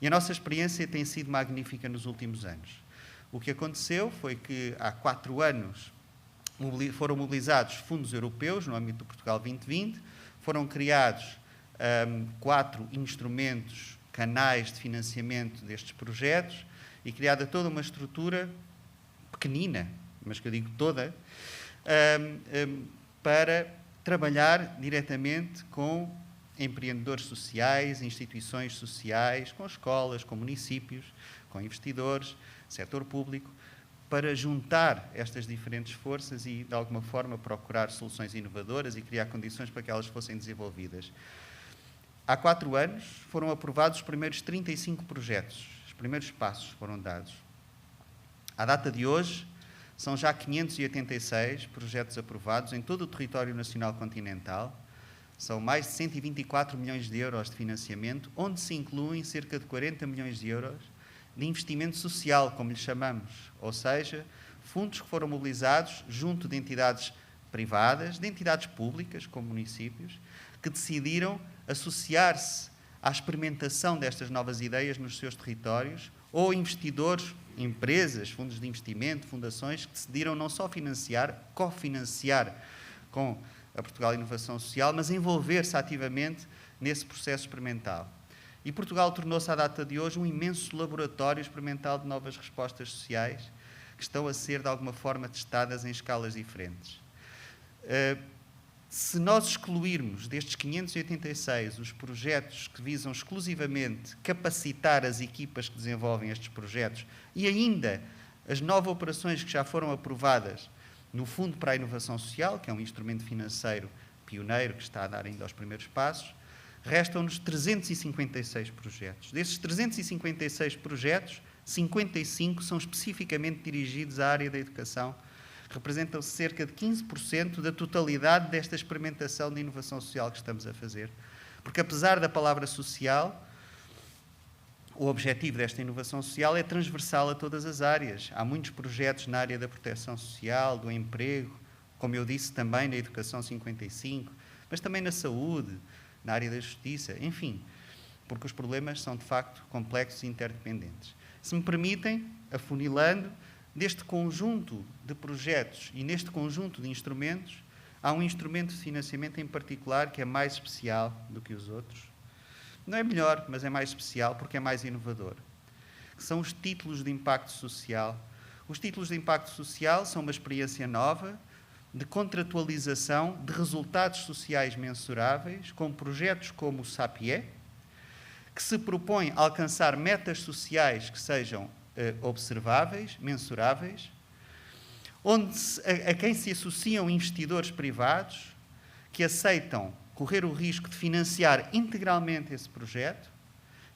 E a nossa experiência tem sido magnífica nos últimos anos. O que aconteceu foi que há 4 anos foram mobilizados fundos europeus no âmbito do Portugal 2020, foram criados 4 instrumentos, canais de financiamento destes projetos e criada toda uma estrutura pequenina, mas que eu digo toda, para trabalhar diretamente com empreendedores sociais, instituições sociais, com escolas, com municípios, com investidores, setor público, para juntar estas diferentes forças e, de alguma forma, procurar soluções inovadoras e criar condições para que elas fossem desenvolvidas. Há 4 anos foram aprovados os primeiros 35 projetos, os primeiros passos foram dados. À data de hoje, são já 586 projetos aprovados em todo o território nacional continental, são mais de 124 milhões de euros de financiamento, onde se incluem cerca de 40 milhões de euros de investimento social, como lhe chamamos, ou seja, fundos que foram mobilizados junto de entidades privadas, de entidades públicas, como municípios, que decidiram associar-se à experimentação destas novas ideias nos seus territórios, ou investidores, empresas, fundos de investimento, fundações, que decidiram não só financiar, cofinanciar com a Portugal Inovação Social, mas envolver-se ativamente nesse processo experimental. E Portugal tornou-se, à data de hoje, um imenso laboratório experimental de novas respostas sociais que estão a ser, de alguma forma, testadas em escalas diferentes. Se nós excluirmos destes 586 os projetos que visam exclusivamente capacitar as equipas que desenvolvem estes projetos e ainda as 9 operações que já foram aprovadas no Fundo para a Inovação Social, que é um instrumento financeiro pioneiro que está a dar ainda os primeiros passos, restam-nos 356 projetos. Desses 356 projetos, 55 são especificamente dirigidos à área da educação, representam cerca de 15% da totalidade desta experimentação de inovação social que estamos a fazer. Porque, apesar da palavra social, o objetivo desta inovação social é transversal a todas as áreas. Há muitos projetos na área da proteção social, do emprego, como eu disse, também na educação 55, mas também na saúde, na área da justiça, enfim, porque os problemas são, de facto, complexos e interdependentes. Se me permitem, afunilando, deste conjunto de projetos e neste conjunto de instrumentos, há um instrumento de financiamento em particular que é mais especial do que os outros. Não é melhor, mas é mais especial porque é mais inovador, que são os títulos de impacto social. Os títulos de impacto social são uma experiência nova de contratualização de resultados sociais mensuráveis com projetos como o SAPIE, que se propõe alcançar metas sociais que sejam observáveis, mensuráveis, onde a quem se associam investidores privados que aceitam correr o risco de financiar integralmente esse projeto,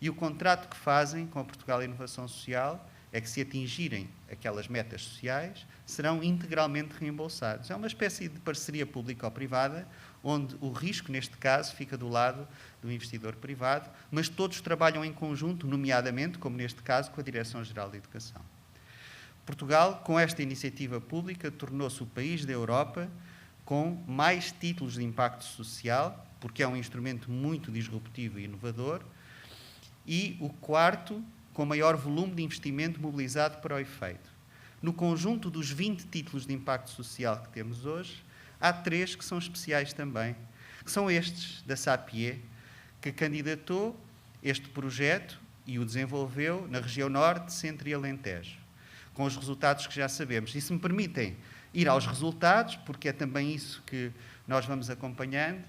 e o contrato que fazem com a Portugal Inovação Social é que, se atingirem aquelas metas sociais, serão integralmente reembolsados. É uma espécie de parceria público-privada, onde o risco, neste caso, fica do lado do investidor privado, mas todos trabalham em conjunto, nomeadamente, como neste caso, com a Direção-Geral da Educação. Portugal, com esta iniciativa pública, tornou-se o país da Europa com mais títulos de impacto social, porque é um instrumento muito disruptivo e inovador, e o 4º com maior volume de investimento mobilizado para o efeito. No conjunto dos 20 títulos de impacto social que temos hoje, há 3 que são especiais também, que são estes da SAPIE, que candidatou este projeto e o desenvolveu na região Norte, Centro e Alentejo, com os resultados que já sabemos. E se me permitem ir aos resultados, porque é também isso que nós vamos acompanhando,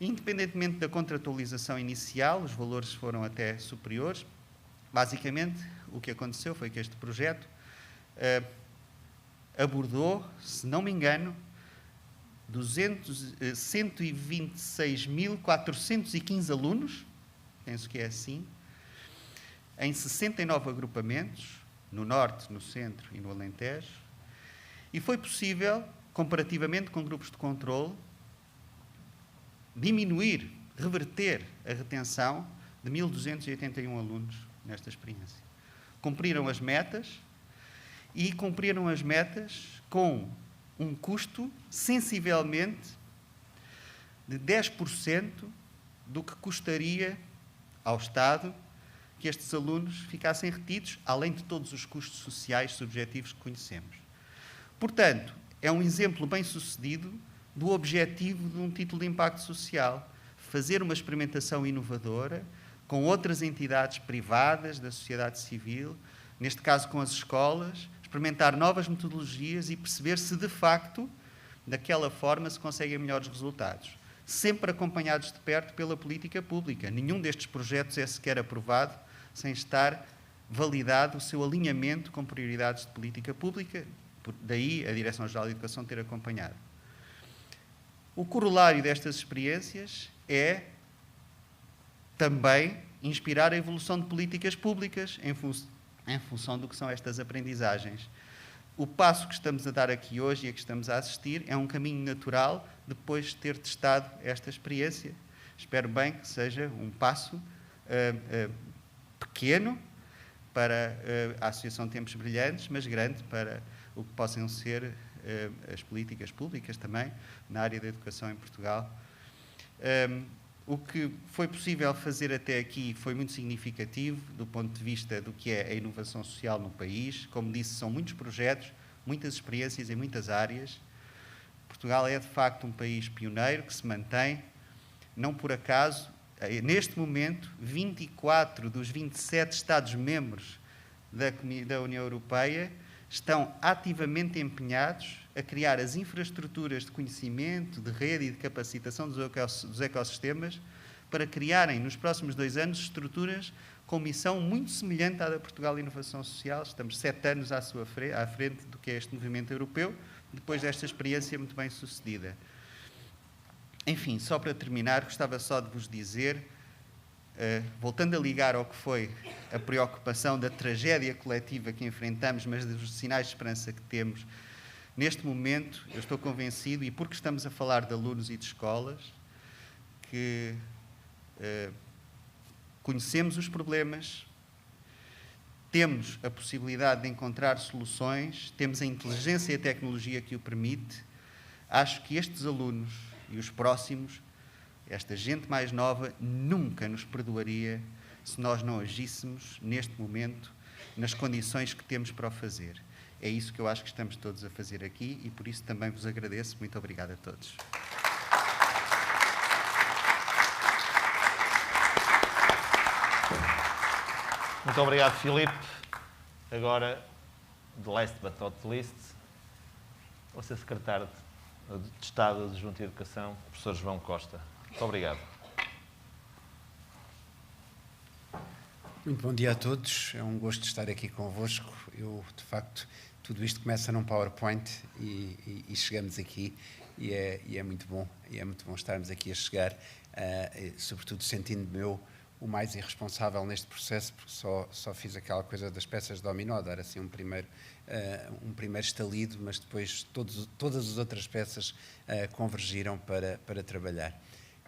independentemente da contratualização inicial, os valores foram até superiores. Basicamente, o que aconteceu foi que este projeto abordou, se não me engano, 126.415 alunos, penso que é assim, em 69 agrupamentos, no Norte, no Centro e no Alentejo, e foi possível, comparativamente com grupos de controle, diminuir, reverter a retenção de 1.281 alunos nesta experiência. Cumpriram as metas e cumpriram as metas com um custo sensivelmente de 10% do que custaria ao Estado que que estes alunos ficassem retidos, além de todos os custos sociais subjetivos que conhecemos. Portanto, é um exemplo bem-sucedido do objetivo de um título de impacto social, fazer uma experimentação inovadora com outras entidades privadas da sociedade civil, neste caso com as escolas, experimentar novas metodologias e perceber se, de facto, daquela forma se conseguem melhores resultados. Sempre acompanhados de perto pela política pública. Nenhum destes projetos é sequer aprovado sem estar validado o seu alinhamento com prioridades de política pública, daí a Direção-Geral de Educação ter acompanhado. O corolário destas experiências é também inspirar a evolução de políticas públicas em função do que são estas aprendizagens. O passo que estamos a dar aqui hoje e a que estamos a assistir é um caminho natural depois de ter testado esta experiência. Espero bem que seja um passo pequeno para a Associação Tempos Brilhantes, mas grande para o que possam ser as políticas públicas também na área da educação em Portugal. O que foi possível fazer até aqui foi muito significativo do ponto de vista do que é a inovação social no país. Como disse, são muitos projetos, muitas experiências em muitas áreas. Portugal é, de facto, um país pioneiro que se mantém. Não por acaso, neste momento, 24 dos 27 Estados-membros da União Europeia estão ativamente empenhados a criar as infraestruturas de conhecimento, de rede e de capacitação dos ecossistemas para criarem, nos próximos 2 anos, estruturas com missão muito semelhante à da Portugal Inovação Social. Estamos 7 anos à frente do que é este movimento europeu, depois desta experiência muito bem sucedida. Enfim, só para terminar, gostava só de vos dizer, voltando a ligar ao que foi a preocupação da tragédia coletiva que enfrentamos, mas dos sinais de esperança que temos, neste momento, eu estou convencido, e porque estamos a falar de alunos e de escolas, que conhecemos os problemas, temos a possibilidade de encontrar soluções, temos a inteligência e a tecnologia que o permite. Acho que estes alunos e os próximos, esta gente mais nova, nunca nos perdoaria se nós não agíssemos neste momento nas condições que temos para o fazer. É isso que eu acho que estamos todos a fazer aqui e por isso também vos agradeço. Muito obrigado a todos.
Muito obrigado, Filipe. Agora, the last but not least, o Sr. Secretário de Estado Adjunto de Educação, o professor João Costa. Muito obrigado.
Muito bom dia a todos. É um gosto estar aqui convosco. Eu, de facto, tudo isto começa num PowerPoint e chegamos aqui e é muito bom. E é muito bom estarmos aqui a chegar, sobretudo sentindo-me eu o mais irresponsável neste processo, porque só fiz aquela coisa das peças de dominó, dar assim um primeiro estalido, mas depois todas as outras peças convergiram para trabalhar.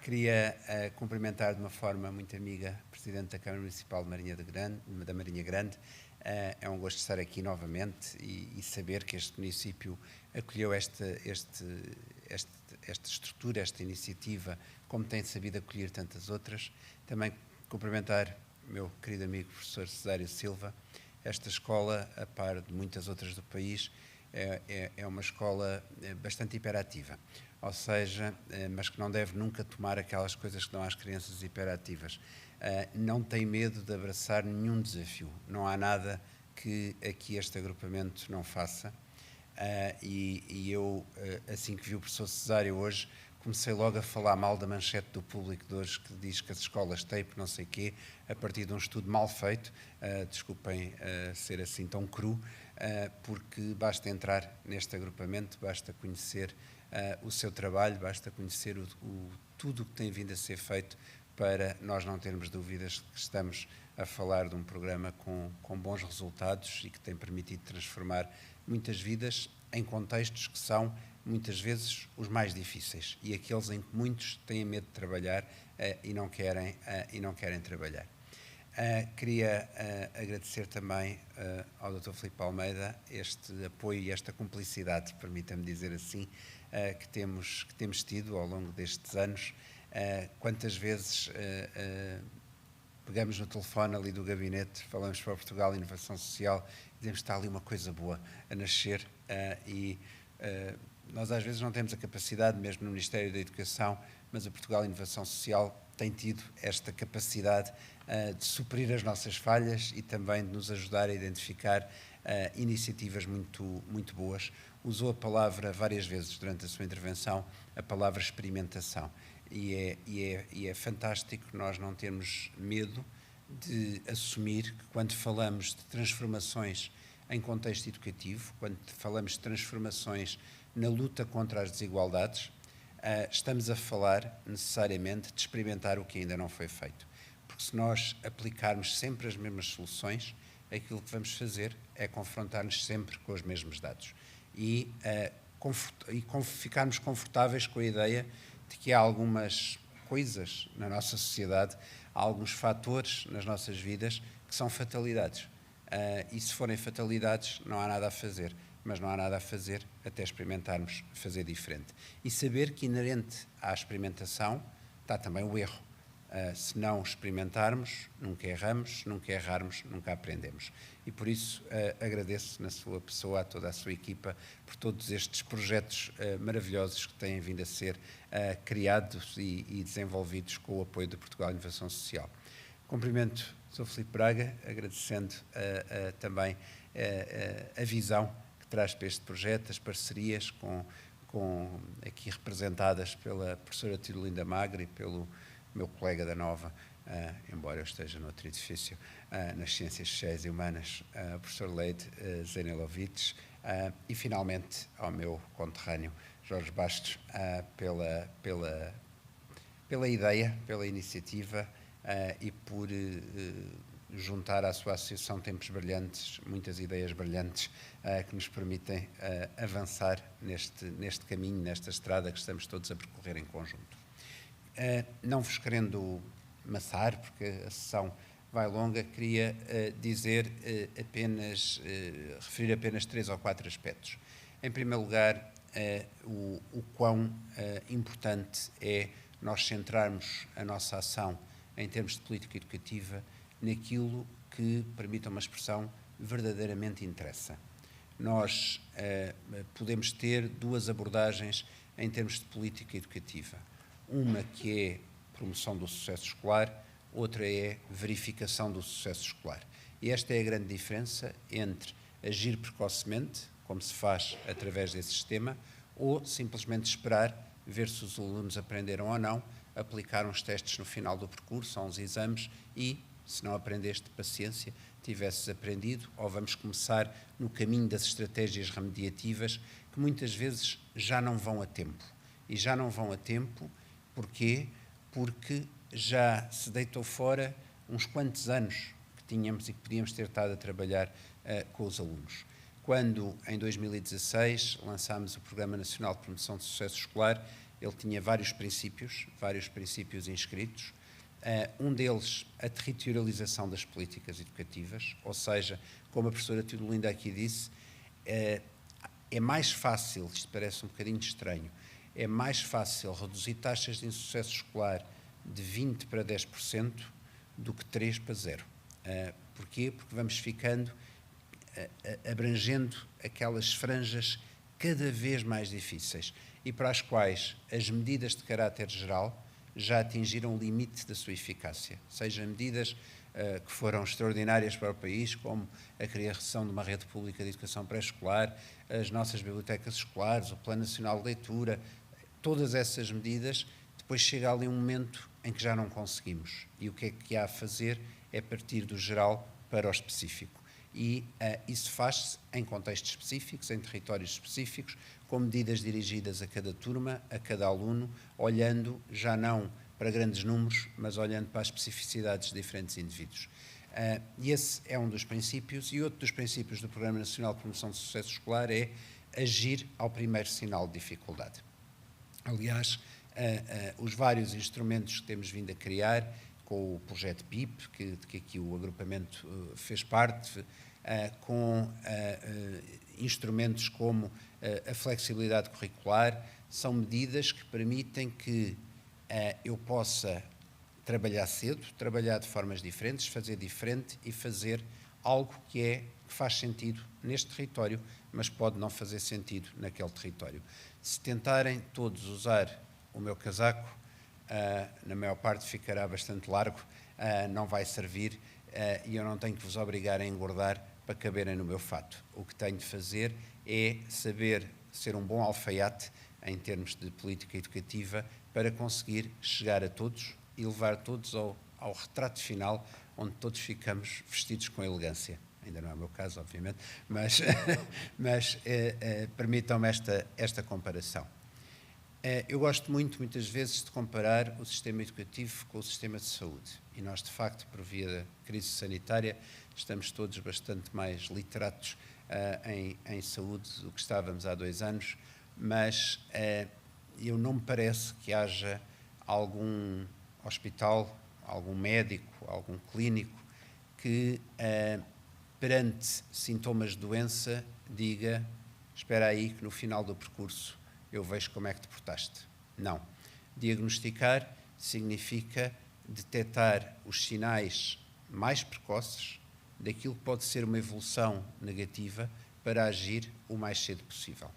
Queria cumprimentar de uma forma muito amiga a Presidente da Câmara Municipal da Marinha Grande. É um gosto estar aqui novamente e saber que este município acolheu esta estrutura, esta iniciativa, como tem sabido acolher tantas outras. Também cumprimentar o meu querido amigo professor Cesário Silva. Esta escola, a par de muitas outras do país, é uma escola bastante hiperativa, ou seja, mas que não deve nunca tomar aquelas coisas que dão às crianças hiperativas. Não tem medo de abraçar nenhum desafio, não há nada que aqui este agrupamento não faça. E eu, assim que vi o professor Cesário hoje, comecei logo a falar mal da manchete do Público de hoje, que diz que as escolas têm não sei quê, a partir de um estudo mal feito, desculpem ser assim tão cru, porque basta entrar neste agrupamento, basta conhecer o seu trabalho, basta conhecer tudo o que tem vindo a ser feito para nós não termos dúvidas que estamos a falar de um programa com bons resultados e que tem permitido transformar muitas vidas em contextos que são muitas vezes os mais difíceis e aqueles em que muitos têm medo de trabalhar e não querem trabalhar. Queria agradecer também ao Dr. Filipe Almeida este apoio e esta cumplicidade, permita-me dizer assim, que temos tido ao longo destes anos. Quantas vezes pegamos no telefone ali do gabinete, falamos para o Portugal Inovação Social, dizemos que está ali uma coisa boa a nascer nós às vezes não temos a capacidade, mesmo no Ministério da Educação, mas o Portugal Inovação Social tem tido esta capacidade de suprir as nossas falhas e também de nos ajudar a identificar iniciativas muito boas. Usou a palavra várias vezes durante a sua intervenção, a palavra experimentação. E é fantástico nós não termos medo de assumir que quando falamos de transformações em contexto educativo, quando falamos de transformações na luta contra as desigualdades, estamos a falar necessariamente de experimentar o que ainda não foi feito. Porque se nós aplicarmos sempre as mesmas soluções, aquilo que vamos fazer é confrontar-nos sempre com os mesmos dados. E ficarmos confortáveis com a ideia de que há algumas coisas na nossa sociedade, há alguns fatores nas nossas vidas que são fatalidades. E se forem fatalidades, não há nada a fazer. Mas não há nada a fazer até experimentarmos fazer diferente. E saber que inerente à experimentação está também o erro. Se não experimentarmos, nunca erramos, se nunca errarmos, nunca aprendemos. E por isso agradeço na sua pessoa, a toda a sua equipa, por todos estes projetos maravilhosos que têm vindo a ser criados e desenvolvidos com o apoio do Portugal Inovação Social. Cumprimento o Sr. Filipe Braga, agradecendo também a visão que traz para este projeto, as parcerias aqui representadas pela professora Tirolinda Magre e pelo meu colega da Nova, embora eu esteja noutro edifício, nas Ciências Sociais e Humanas, o professor Leite Zenelovic, e finalmente ao meu conterrâneo Jorge Bastos, pela ideia, pela iniciativa e por juntar à sua associação Tempos Brilhantes, muitas ideias brilhantes que nos permitem avançar neste caminho, nesta estrada que estamos todos a percorrer em conjunto. Não vos querendo maçar, porque a sessão vai longa, queria referir apenas 3 ou 4 aspectos. Em primeiro lugar, o quão importante é nós centrarmos a nossa ação em termos de política educativa naquilo que, permita uma expressão, verdadeiramente interessa. Nós podemos ter 2 abordagens em termos de política educativa. Uma que é promoção do sucesso escolar, outra é verificação do sucesso escolar. E esta é a grande diferença entre agir precocemente, como se faz através desse sistema, ou simplesmente esperar, ver se os alunos aprenderam ou não, aplicar uns testes no final do percurso, ou uns exames, e, se não aprendeste, paciência, tivesses aprendido, ou vamos começar no caminho das estratégias remediativas, que muitas vezes já não vão a tempo. E já não vão a tempo. Porquê? Porque já se deitou fora uns quantos anos que tínhamos e que podíamos ter estado a trabalhar com os alunos. Quando, em 2016, lançámos o Programa Nacional de Promoção de Sucesso Escolar, ele tinha vários princípios inscritos. Um deles, a territorialização das políticas educativas, ou seja, como a professora Tirolinda aqui disse, é mais fácil, isto parece um bocadinho estranho, é mais fácil reduzir taxas de insucesso escolar de 20% para 10% do que 3% para 0%. Porquê? Porque vamos ficando, abrangendo aquelas franjas cada vez mais difíceis e para as quais as medidas de caráter geral já atingiram o limite da sua eficácia, seja medidas que foram extraordinárias para o país, como a criação de uma rede pública de educação pré-escolar, as nossas bibliotecas escolares, o Plano Nacional de Leitura, todas essas medidas, depois chega ali um momento em que já não conseguimos. E o que é que há a fazer é partir do geral para o específico. E isso faz-se em contextos específicos, em territórios específicos, com medidas dirigidas a cada turma, a cada aluno, olhando já não para grandes números, mas olhando para as especificidades de diferentes indivíduos. E esse é um dos princípios. E outro dos princípios do Programa Nacional de Promoção de Sucesso Escolar é agir ao primeiro sinal de dificuldade. Aliás, os vários instrumentos que temos vindo a criar, com o projeto PIP, que aqui o agrupamento fez parte, com instrumentos como a flexibilidade curricular, são medidas que permitem que eu possa trabalhar cedo, trabalhar de formas diferentes, fazer diferente e fazer algo que faz sentido neste território, mas pode não fazer sentido naquele território. Se tentarem todos usar o meu casaco, na maior parte ficará bastante largo, não vai servir e eu não tenho que vos obrigar a engordar para caberem no meu fato. O que tenho de fazer é saber ser um bom alfaiate em termos de política educativa para conseguir chegar a todos e levar todos ao retrato final, onde todos ficamos vestidos com elegância. Ainda não é o meu caso, obviamente, mas permitam-me esta comparação. Eu gosto muitas vezes de comparar o sistema educativo com o sistema de saúde. E nós, de facto, por via da crise sanitária, estamos todos bastante mais literatos em saúde do que estávamos há 2 anos, mas eu não me parece que haja algum hospital, algum médico, algum clínico que, perante sintomas de doença, diga: espera aí que no final do percurso eu vejo como é que te portaste. Não. Diagnosticar significa detectar os sinais mais precoces daquilo que pode ser uma evolução negativa para agir o mais cedo possível.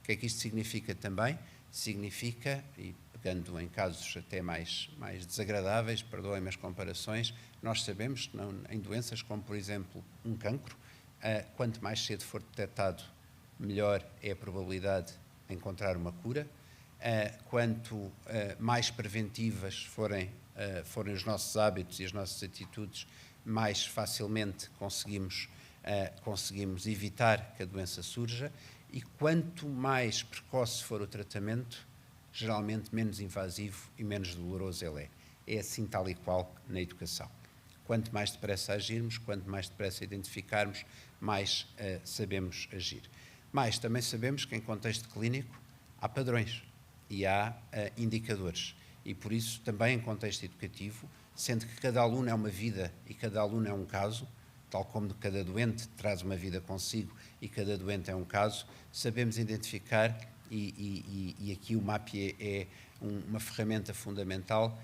O que é que isto significa também? Significa, e pegando em casos até mais desagradáveis, perdoem-me as comparações, nós sabemos que em doenças como, por exemplo, um cancro, quanto mais cedo for detectado, melhor é a probabilidade de encontrar uma cura. Quanto mais preventivas forem os nossos hábitos e as nossas atitudes, mais facilmente conseguimos evitar que a doença surja, e quanto mais precoce for o tratamento, geralmente menos invasivo e menos doloroso ele é. É assim tal e qual na educação. Quanto mais depressa agirmos, quanto mais depressa identificarmos, mais sabemos agir. Mas também sabemos que em contexto clínico há padrões e há indicadores. E por isso também em contexto educativo, sendo que cada aluno é uma vida e cada aluno é um caso, tal como cada doente traz uma vida consigo e cada doente é um caso, sabemos identificar, e aqui o MAPI é uma ferramenta fundamental,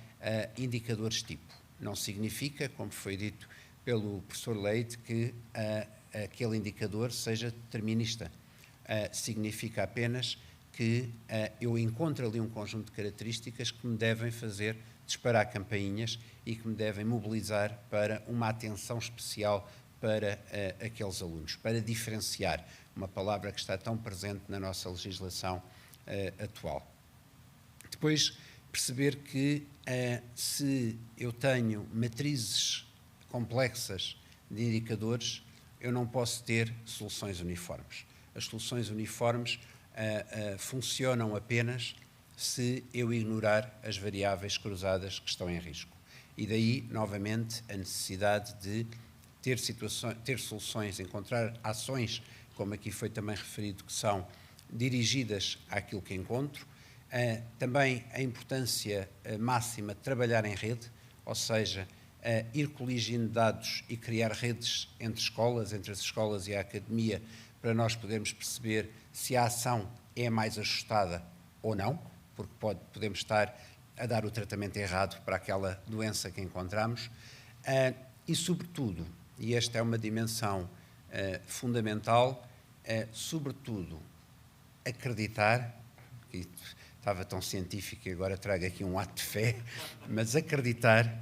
indicadores tipo. Não significa, como foi dito pelo professor Leite, que aquele indicador seja determinista. Significa apenas que eu encontro ali um conjunto de características que me devem fazer disparar campainhas e que me devem mobilizar para uma atenção especial para aqueles alunos, para diferenciar, uma palavra que está tão presente na nossa legislação atual. Depois, perceber que se eu tenho matrizes complexas de indicadores, eu não posso ter soluções uniformes. As soluções uniformes funcionam apenas se eu ignorar as variáveis cruzadas que estão em risco. E daí, novamente, a necessidade de ter soluções, encontrar ações, como aqui foi também referido, que são dirigidas àquilo que encontro. Também a importância máxima de trabalhar em rede, ou seja, ir coligindo dados e criar redes entre escolas, entre as escolas e a academia, para nós podermos perceber se a ação é mais ajustada ou não, porque podemos estar a dar o tratamento errado para aquela doença que encontramos. E, sobretudo, e esta é uma dimensão fundamental, sobretudo, acreditar, que estava tão científico e agora trago aqui um ato de fé, mas acreditar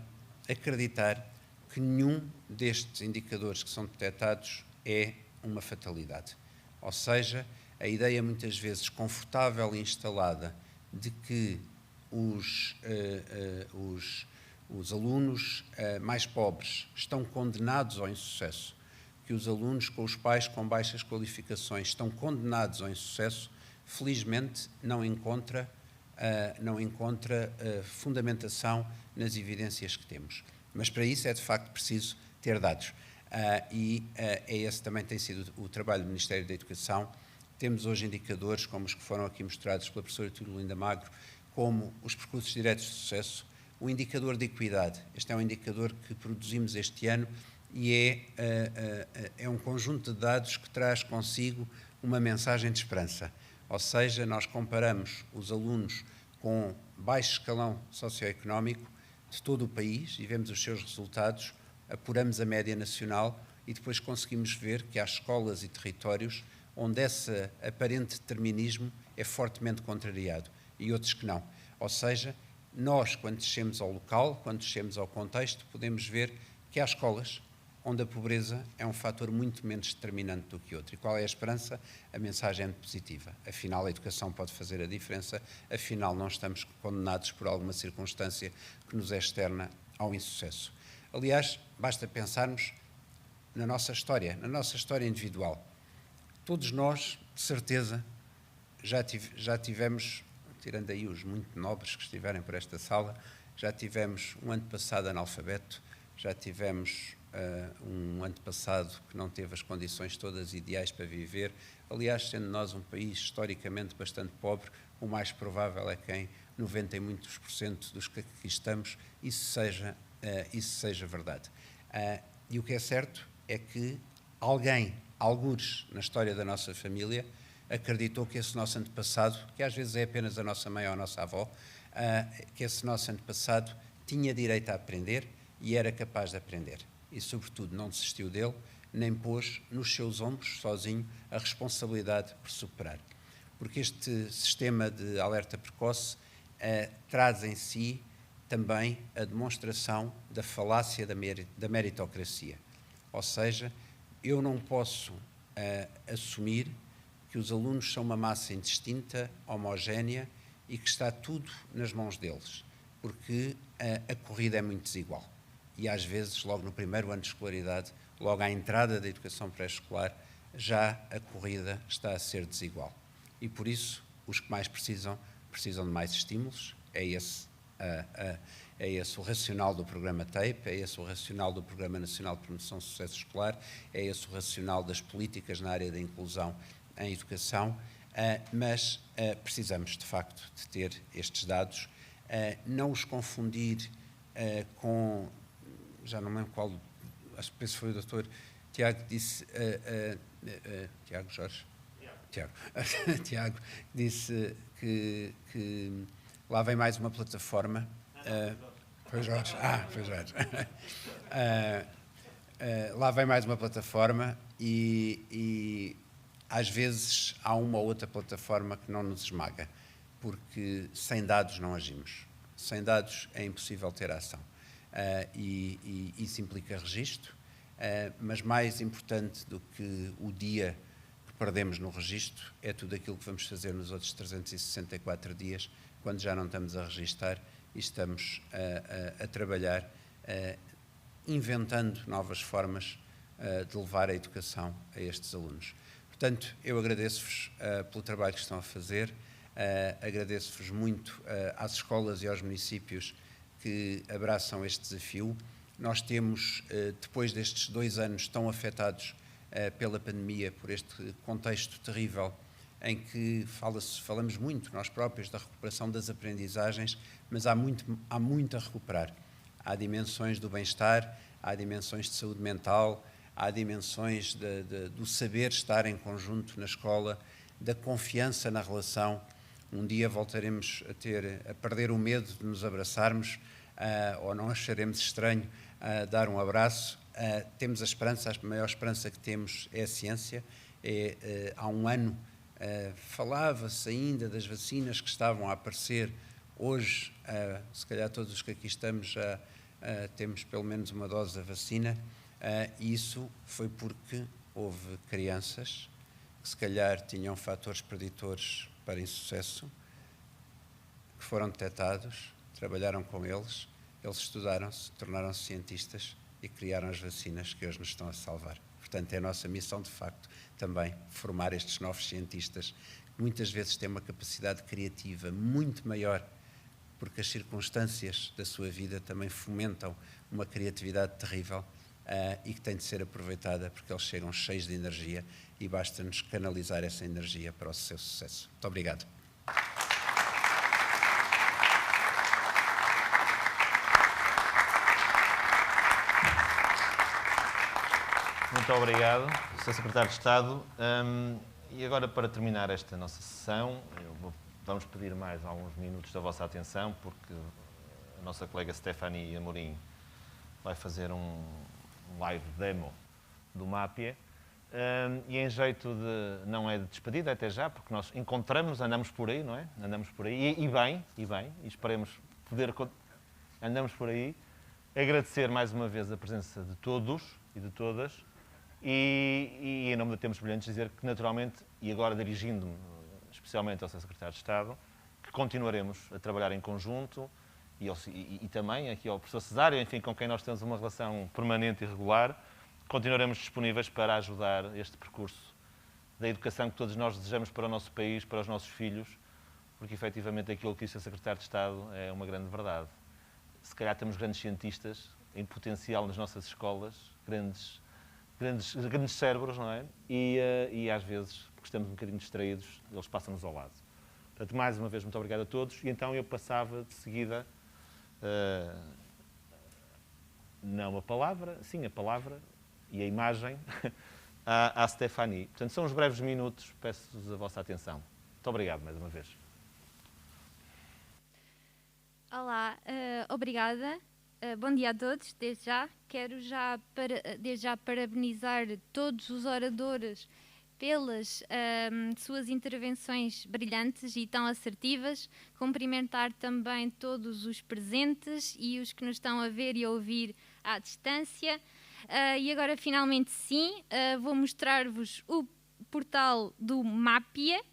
que nenhum destes indicadores que são detectados é uma fatalidade. Ou seja, a ideia muitas vezes confortável e instalada de que os alunos mais pobres estão condenados ao insucesso, que os alunos com os pais com baixas qualificações estão condenados ao insucesso, felizmente não encontra fundamentação nas evidências que temos. Mas para isso é de facto preciso ter dados. Esse também tem sido o trabalho do Ministério da Educação. Temos hoje indicadores, como os que foram aqui mostrados pela professora Turulinda Magro, como os percursos diretos de sucesso, o indicador de equidade. Este é um indicador que produzimos este ano e é um conjunto de dados que traz consigo uma mensagem de esperança. Ou seja, nós comparamos os alunos com baixo escalão socioeconómico, de todo o país e vemos os seus resultados, apuramos a média nacional e depois conseguimos ver que há escolas e territórios onde esse aparente determinismo é fortemente contrariado e outros que não. Ou seja, nós, quando descemos ao local, quando descemos ao contexto, podemos ver que há escolas onde a pobreza é um fator muito menos determinante do que outro. E qual é a esperança? A mensagem é muito positiva. Afinal, a educação pode fazer a diferença, afinal, não estamos condenados por alguma circunstância que nos é externa ao insucesso. Aliás, basta pensarmos na nossa história individual. Todos nós, de certeza, já tivemos, tirando aí os muito nobres que estiverem por esta sala, já tivemos um antepassado analfabeto, já tivemos um antepassado que não teve as condições todas ideais para viver. Aliás, sendo nós um país historicamente bastante pobre, o mais provável é que em 90 e muitos % dos que aqui estamos isso seja verdade. E o que é certo é que alguém, algures na história da nossa família, acreditou que esse nosso antepassado, que às vezes é apenas a nossa mãe ou a nossa avó, que esse nosso antepassado tinha direito a aprender e era capaz de aprender. E, sobretudo, não desistiu dele, nem pôs nos seus ombros, sozinho, a responsabilidade por superar. Porque este sistema de alerta precoce traz em si também a demonstração da falácia da meritocracia. Ou seja, eu não posso assumir que os alunos são uma massa indistinta, homogénea e que está tudo nas mãos deles, porque a corrida é muito desigual. E às vezes, logo no primeiro ano de escolaridade, logo à entrada da educação pré-escolar, já a corrida está a ser desigual. E por isso, os que mais precisam de mais estímulos, é esse o racional do programa TAPE, é esse o racional do Programa Nacional de Promoção do Sucesso Escolar, é esse o racional das políticas na área da inclusão em educação, mas precisamos, de facto, de ter estes dados, não os confundir com, já não me lembro qual, acho que foi o doutor Tiago que disse, Tiago Jorge? Tiago disse que lá vem mais uma plataforma. Foi Jorge. Foi Jorge. Lá vem mais uma plataforma e às vezes há uma ou outra plataforma que não nos esmaga, porque sem dados não agimos. Sem dados é impossível ter ação. E isso implica registro, mas mais importante do que o dia que perdemos no registro é tudo aquilo que vamos fazer nos outros 364 dias, quando já não estamos a registar e estamos a trabalhar, inventando novas formas de levar a educação a estes alunos. Portanto, eu agradeço-vos pelo trabalho que estão a fazer, agradeço-vos muito às escolas e aos municípios que abraçam este desafio. Nós temos, depois destes 2 anos tão afetados pela pandemia, por este contexto terrível, em que falamos muito, nós próprios, da recuperação das aprendizagens, mas há muito a recuperar. Há dimensões do bem-estar, há dimensões de saúde mental, há dimensões do saber estar em conjunto na escola, da confiança na relação. Um dia voltaremos a perder o medo de nos abraçarmos, ou não acharemos estranho dar um abraço. Temos a esperança, a maior esperança que temos é a ciência. Há um ano falava-se ainda das vacinas que estavam a aparecer. Hoje, se calhar todos os que aqui estamos já temos pelo menos uma dose da vacina. E isso foi porque houve crianças que se calhar tinham fatores preditores para insucesso, que foram detectados, trabalharam com eles estudaram-se, tornaram-se cientistas e criaram as vacinas que hoje nos estão a salvar. Portanto, é a nossa missão, de facto, também formar estes novos cientistas, que muitas vezes têm uma capacidade criativa muito maior, porque as circunstâncias da sua vida também fomentam uma criatividade terrível e que tem de ser aproveitada, porque eles chegam cheios de energia e basta-nos canalizar essa energia para o seu sucesso. Muito obrigado.
Muito obrigado, Sr. Secretário de Estado. E agora, para terminar esta nossa sessão, vamos pedir mais alguns minutos da vossa atenção, porque a a nossa colega Stephanie Amorim vai fazer um live demo do Mápia. E em jeito de, não é de despedida até já, porque nós encontramos, andamos por aí, não é? Andamos por aí, e bem, e esperemos poder, andamos por aí. Agradecer mais uma vez a presença de todos e de todas, e em nome da Tempos Brilhantes dizer que naturalmente, e agora dirigindo-me especialmente ao Sr. Secretário de Estado, que continuaremos a trabalhar em conjunto, e também aqui ao professor Cesário, enfim, com quem nós temos uma relação permanente e regular. Continuaremos disponíveis para ajudar este percurso da educação que todos nós desejamos para o nosso país, para os nossos filhos, porque efetivamente aquilo que disse o Secretário de Estado é uma grande verdade. Se calhar temos grandes cientistas em potencial nas nossas escolas, grandes cérebros, não é? E às vezes, porque estamos um bocadinho distraídos, eles passam-nos ao lado. Portanto, mais uma vez, muito obrigado a todos. E então eu passava de seguida, não a palavra, sim a palavra, e a imagem à Stephanie. Portanto, são uns breves minutos, peço-vos a vossa atenção. Muito obrigado, mais uma vez.
Olá, obrigada. Bom dia a todos, desde já. Quero desde já parabenizar todos os oradores pelas suas intervenções brilhantes e tão assertivas. Cumprimentar também todos os presentes e os que nos estão a ver e a ouvir à distância. E agora, finalmente, sim, vou mostrar-vos o portal do Mápia.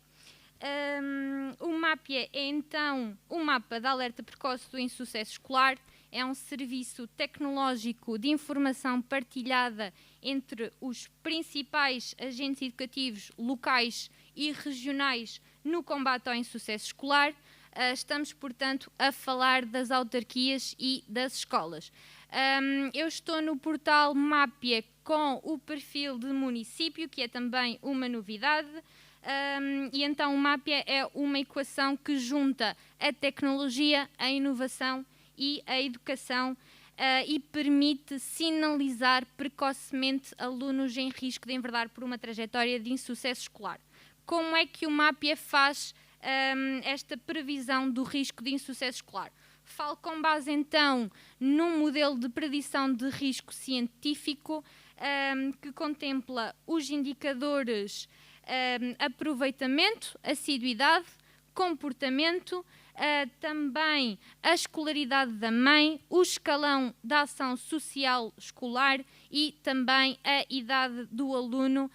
O Mápia é, então, um mapa de alerta precoce do insucesso escolar. É um serviço tecnológico de informação partilhada entre os principais agentes educativos locais e regionais no combate ao insucesso escolar. Estamos, portanto, a falar das autarquias e das escolas. Eu estou no portal Mápia com o perfil de município, que é também uma novidade. E então o Mápia é uma equação que junta a tecnologia, a inovação e a educação e permite sinalizar precocemente alunos em risco de enverdar por uma trajetória de insucesso escolar. Como é que o Mápia faz esta previsão do risco de insucesso escolar? Falo com base, então, num modelo de predição de risco científico que contempla os indicadores aproveitamento, assiduidade, comportamento, também a escolaridade da mãe, o escalão da ação social escolar e também a idade do aluno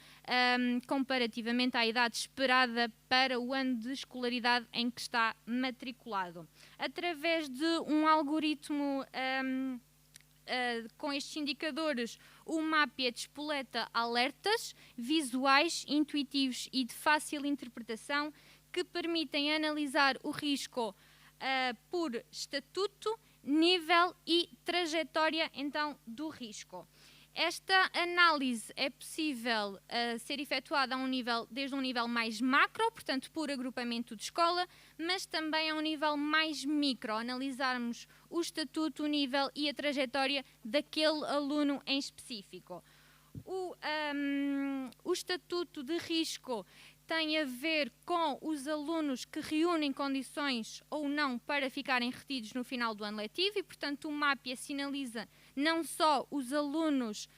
comparativamente à idade esperada para o ano de escolaridade em que está matriculado. Através de um algoritmo com estes indicadores, o Mápia despoleta alertas visuais, intuitivos e de fácil interpretação que permitem analisar o risco por estatuto, nível e trajetória, então, do risco. Esta análise é possível ser efetuada desde um nível mais macro, portanto, por agrupamento de escola, mas também a um nível mais micro, analisarmos o estatuto, o nível e a trajetória daquele aluno em específico. O estatuto de risco tem a ver com os alunos que reúnem condições ou não para ficarem retidos no final do ano letivo e, portanto, o Mápia sinaliza não só os alunos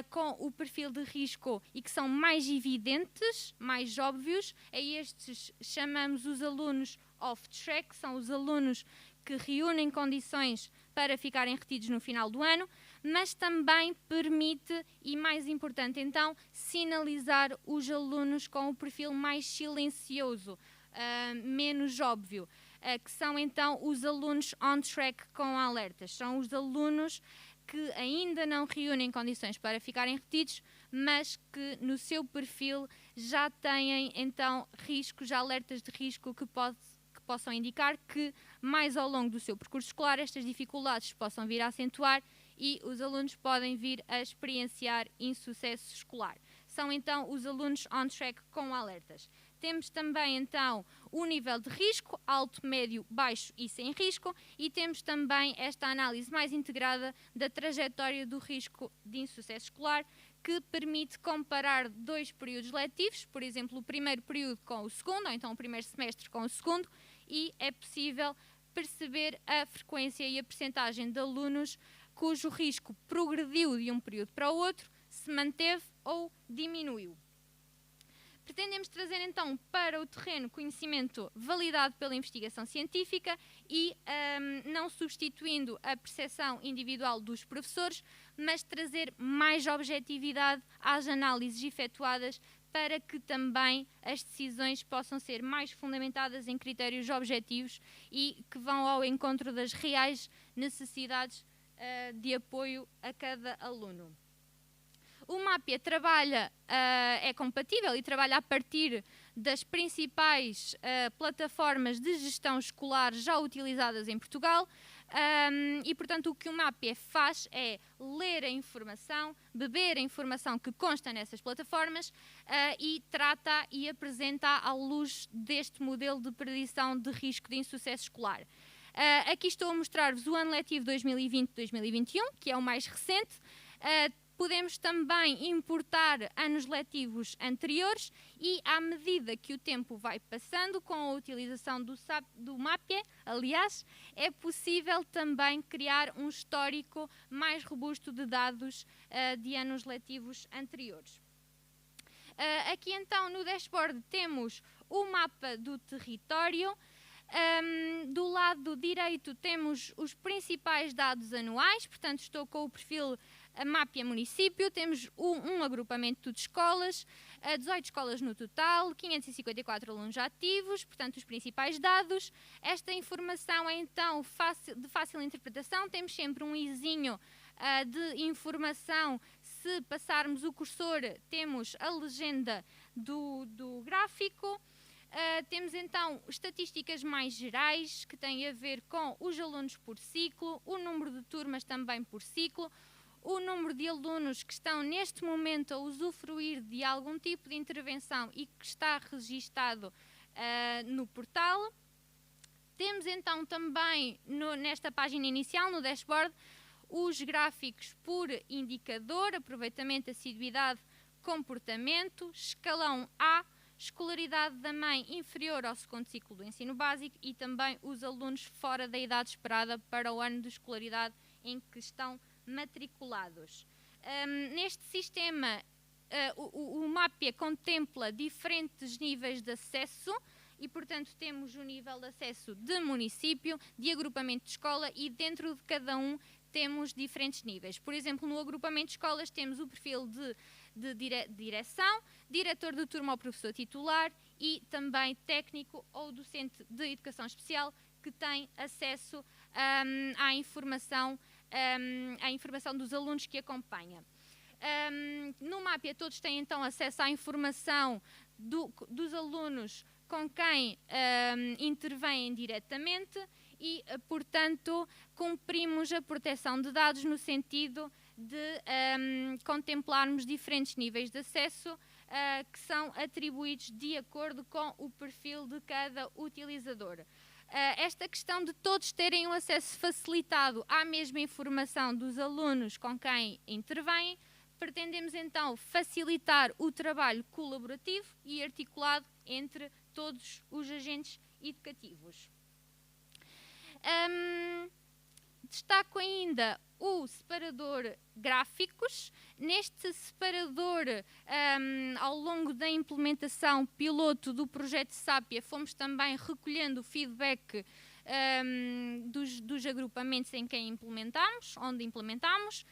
com o perfil de risco e que são mais evidentes, mais óbvios, a estes chamamos os alunos off-track, são os alunos que reúnem condições para ficarem retidos no final do ano, mas também permite, e mais importante então, sinalizar os alunos com o perfil mais silencioso, menos óbvio, que são então os alunos on-track com alertas. São os alunos que ainda não reúnem condições para ficarem retidos, mas que no seu perfil já têm então riscos, alertas de risco que possam indicar que mais ao longo do seu percurso escolar estas dificuldades possam vir a acentuar e os alunos podem vir a experienciar insucesso escolar. São então os alunos on-track com alertas. Temos também então o nível de risco, alto, médio, baixo e sem risco, e temos também esta análise mais integrada da trajetória do risco de insucesso escolar, que permite comparar dois períodos letivos, por exemplo, o primeiro período com o segundo, ou então o primeiro semestre com o segundo, e é possível perceber a frequência e a percentagem de alunos cujo risco progrediu de um período para o outro, se manteve ou diminuiu. Pretendemos trazer então para o terreno conhecimento validado pela investigação científica e não substituindo a percepção individual dos professores, mas trazer mais objetividade às análises efetuadas para que também as decisões possam ser mais fundamentadas em critérios objetivos e que vão ao encontro das reais necessidades de apoio a cada aluno. O MAPIA é compatível e trabalha a partir das principais plataformas de gestão escolar já utilizadas em Portugal e, portanto, o que o MAPIA faz é ler a informação, beber a informação que consta nessas plataformas e trata e apresenta à luz deste modelo de predição de risco de insucesso escolar. Aqui estou a mostrar-vos o ano letivo 2020-2021, que é o mais recente. Podemos também importar anos letivos anteriores e, à medida que o tempo vai passando, com a utilização do MAPIA, aliás, é possível também criar um histórico mais robusto de dados de anos letivos anteriores. Aqui então no dashboard temos o mapa do território. Do lado direito temos os principais dados anuais, portanto estou com o perfil MAPIA município, temos um agrupamento de escolas, 18 escolas no total, 554 alunos ativos, portanto os principais dados. Esta informação é então de fácil interpretação, temos sempre um izinho de informação. Se passarmos o cursor temos a legenda do gráfico. Temos então estatísticas mais gerais que têm a ver com os alunos por ciclo, o número de turmas também por ciclo, o número de alunos que estão neste momento a usufruir de algum tipo de intervenção e que está registado no portal. Temos então também nesta página inicial, no dashboard, os gráficos por indicador, aproveitamento, assiduidade, comportamento, escalão A, escolaridade da mãe inferior ao segundo ciclo do ensino básico e também os alunos fora da idade esperada para o ano de escolaridade em que estão matriculados. Neste sistema, o MAPIA contempla diferentes níveis de acesso e, portanto, temos o nível de acesso de município, de agrupamento de escola e dentro de cada um temos diferentes níveis. Por exemplo, no agrupamento de escolas temos o perfil de direção, diretor de turma ou professor titular e também técnico ou docente de educação especial que tem acesso à informação dos alunos que acompanha. No MAPIA todos têm então acesso à informação dos alunos com quem intervêm diretamente e, portanto, cumprimos a proteção de dados no sentido de contemplarmos diferentes níveis de acesso que são atribuídos de acordo com o perfil de cada utilizador. Esta questão de todos terem um acesso facilitado à mesma informação dos alunos com quem intervêm, pretendemos então facilitar o trabalho colaborativo e articulado entre todos os agentes educativos. Destaco ainda o separador gráficos. Neste separador, ao longo da implementação piloto do projeto SAPIA, fomos também recolhendo o feedback dos agrupamentos em quem implementamos, onde implementamos,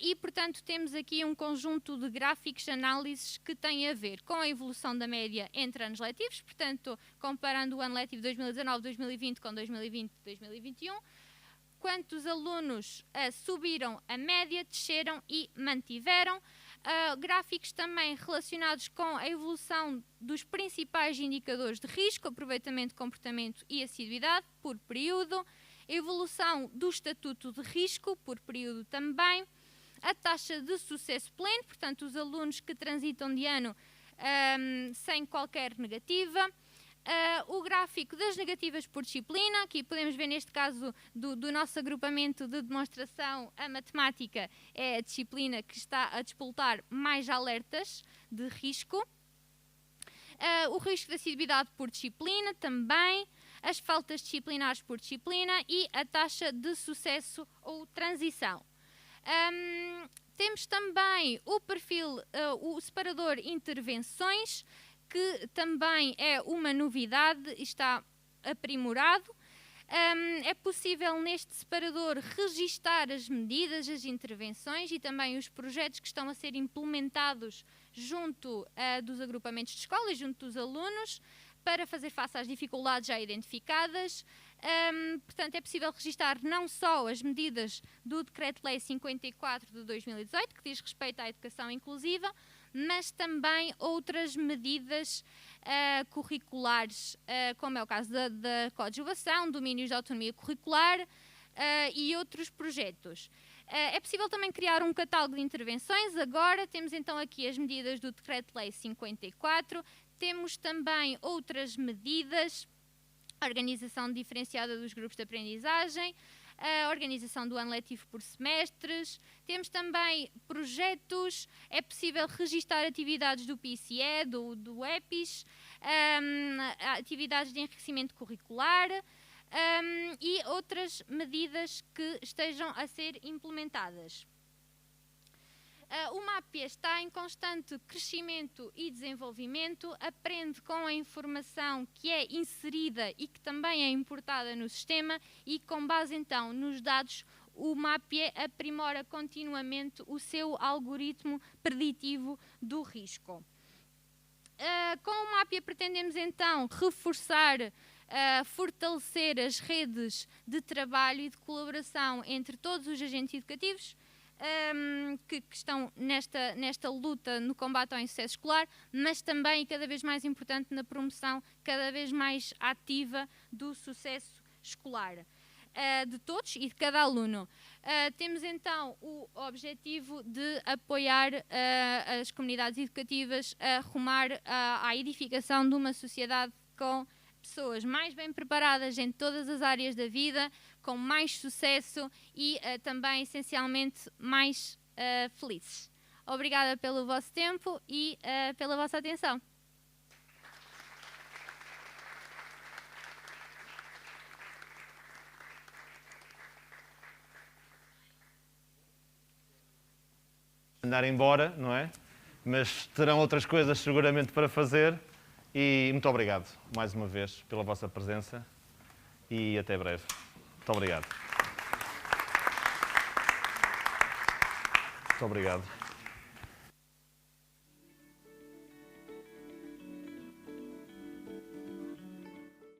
e, portanto, temos aqui um conjunto de gráficos, análises que têm a ver com a evolução da média entre anos letivos, portanto, comparando o ano letivo 2019-2020 com 2020-2021, quantos alunos subiram a média, desceram e mantiveram. Gráficos também relacionados com a evolução dos principais indicadores de risco, aproveitamento, comportamento e assiduidade por período, evolução do estatuto de risco por período também, a taxa de sucesso pleno, portanto os alunos que transitam de ano sem qualquer negativa, o gráfico das negativas por disciplina. Aqui podemos ver neste caso do nosso agrupamento de demonstração, a matemática é a disciplina que está a despoltar mais alertas de risco. O risco de assiduidade por disciplina também, as faltas disciplinares por disciplina e a taxa de sucesso ou transição. Temos também o perfil, o separador intervenções, que também é uma novidade e está aprimorado. É possível neste separador registar as medidas, as intervenções e também os projetos que estão a ser implementados junto dos agrupamentos de escola e junto dos alunos para fazer face às dificuldades já identificadas. Portanto, é possível registar não só as medidas do Decreto-Lei 54 de 2018, que diz respeito à educação inclusiva, mas também outras medidas curriculares, como é o caso da coadjuvação, domínios de autonomia curricular e outros projetos. É possível também criar um catálogo de intervenções. Agora temos então aqui as medidas do Decreto-Lei 54, temos também outras medidas, a organização diferenciada dos grupos de aprendizagem, a organização do ano letivo por semestres, temos também projetos, é possível registar atividades do PCE, do EPIS, atividades de enriquecimento curricular e outras medidas que estejam a ser implementadas. O MAPIA está em constante crescimento e desenvolvimento, aprende com a informação que é inserida e que também é importada no sistema e, com base então nos dados, o MAPIA aprimora continuamente o seu algoritmo preditivo do risco. Com o MAPIA pretendemos então reforçar, fortalecer as redes de trabalho e de colaboração entre todos os agentes educativos, que estão nesta luta no combate ao insucesso escolar, mas também, e cada vez mais importante, na promoção cada vez mais ativa do sucesso escolar de todos e de cada aluno. Temos então o objetivo de apoiar as comunidades educativas a rumar à edificação de uma sociedade com pessoas mais bem preparadas em todas as áreas da vida, com mais sucesso e também, essencialmente, mais felizes. Obrigada pelo vosso tempo e pela vossa atenção.
Andar embora, não é? Mas terão outras coisas seguramente para fazer. E muito obrigado, mais uma vez, pela vossa presença e até breve. Muito obrigado. Muito obrigado.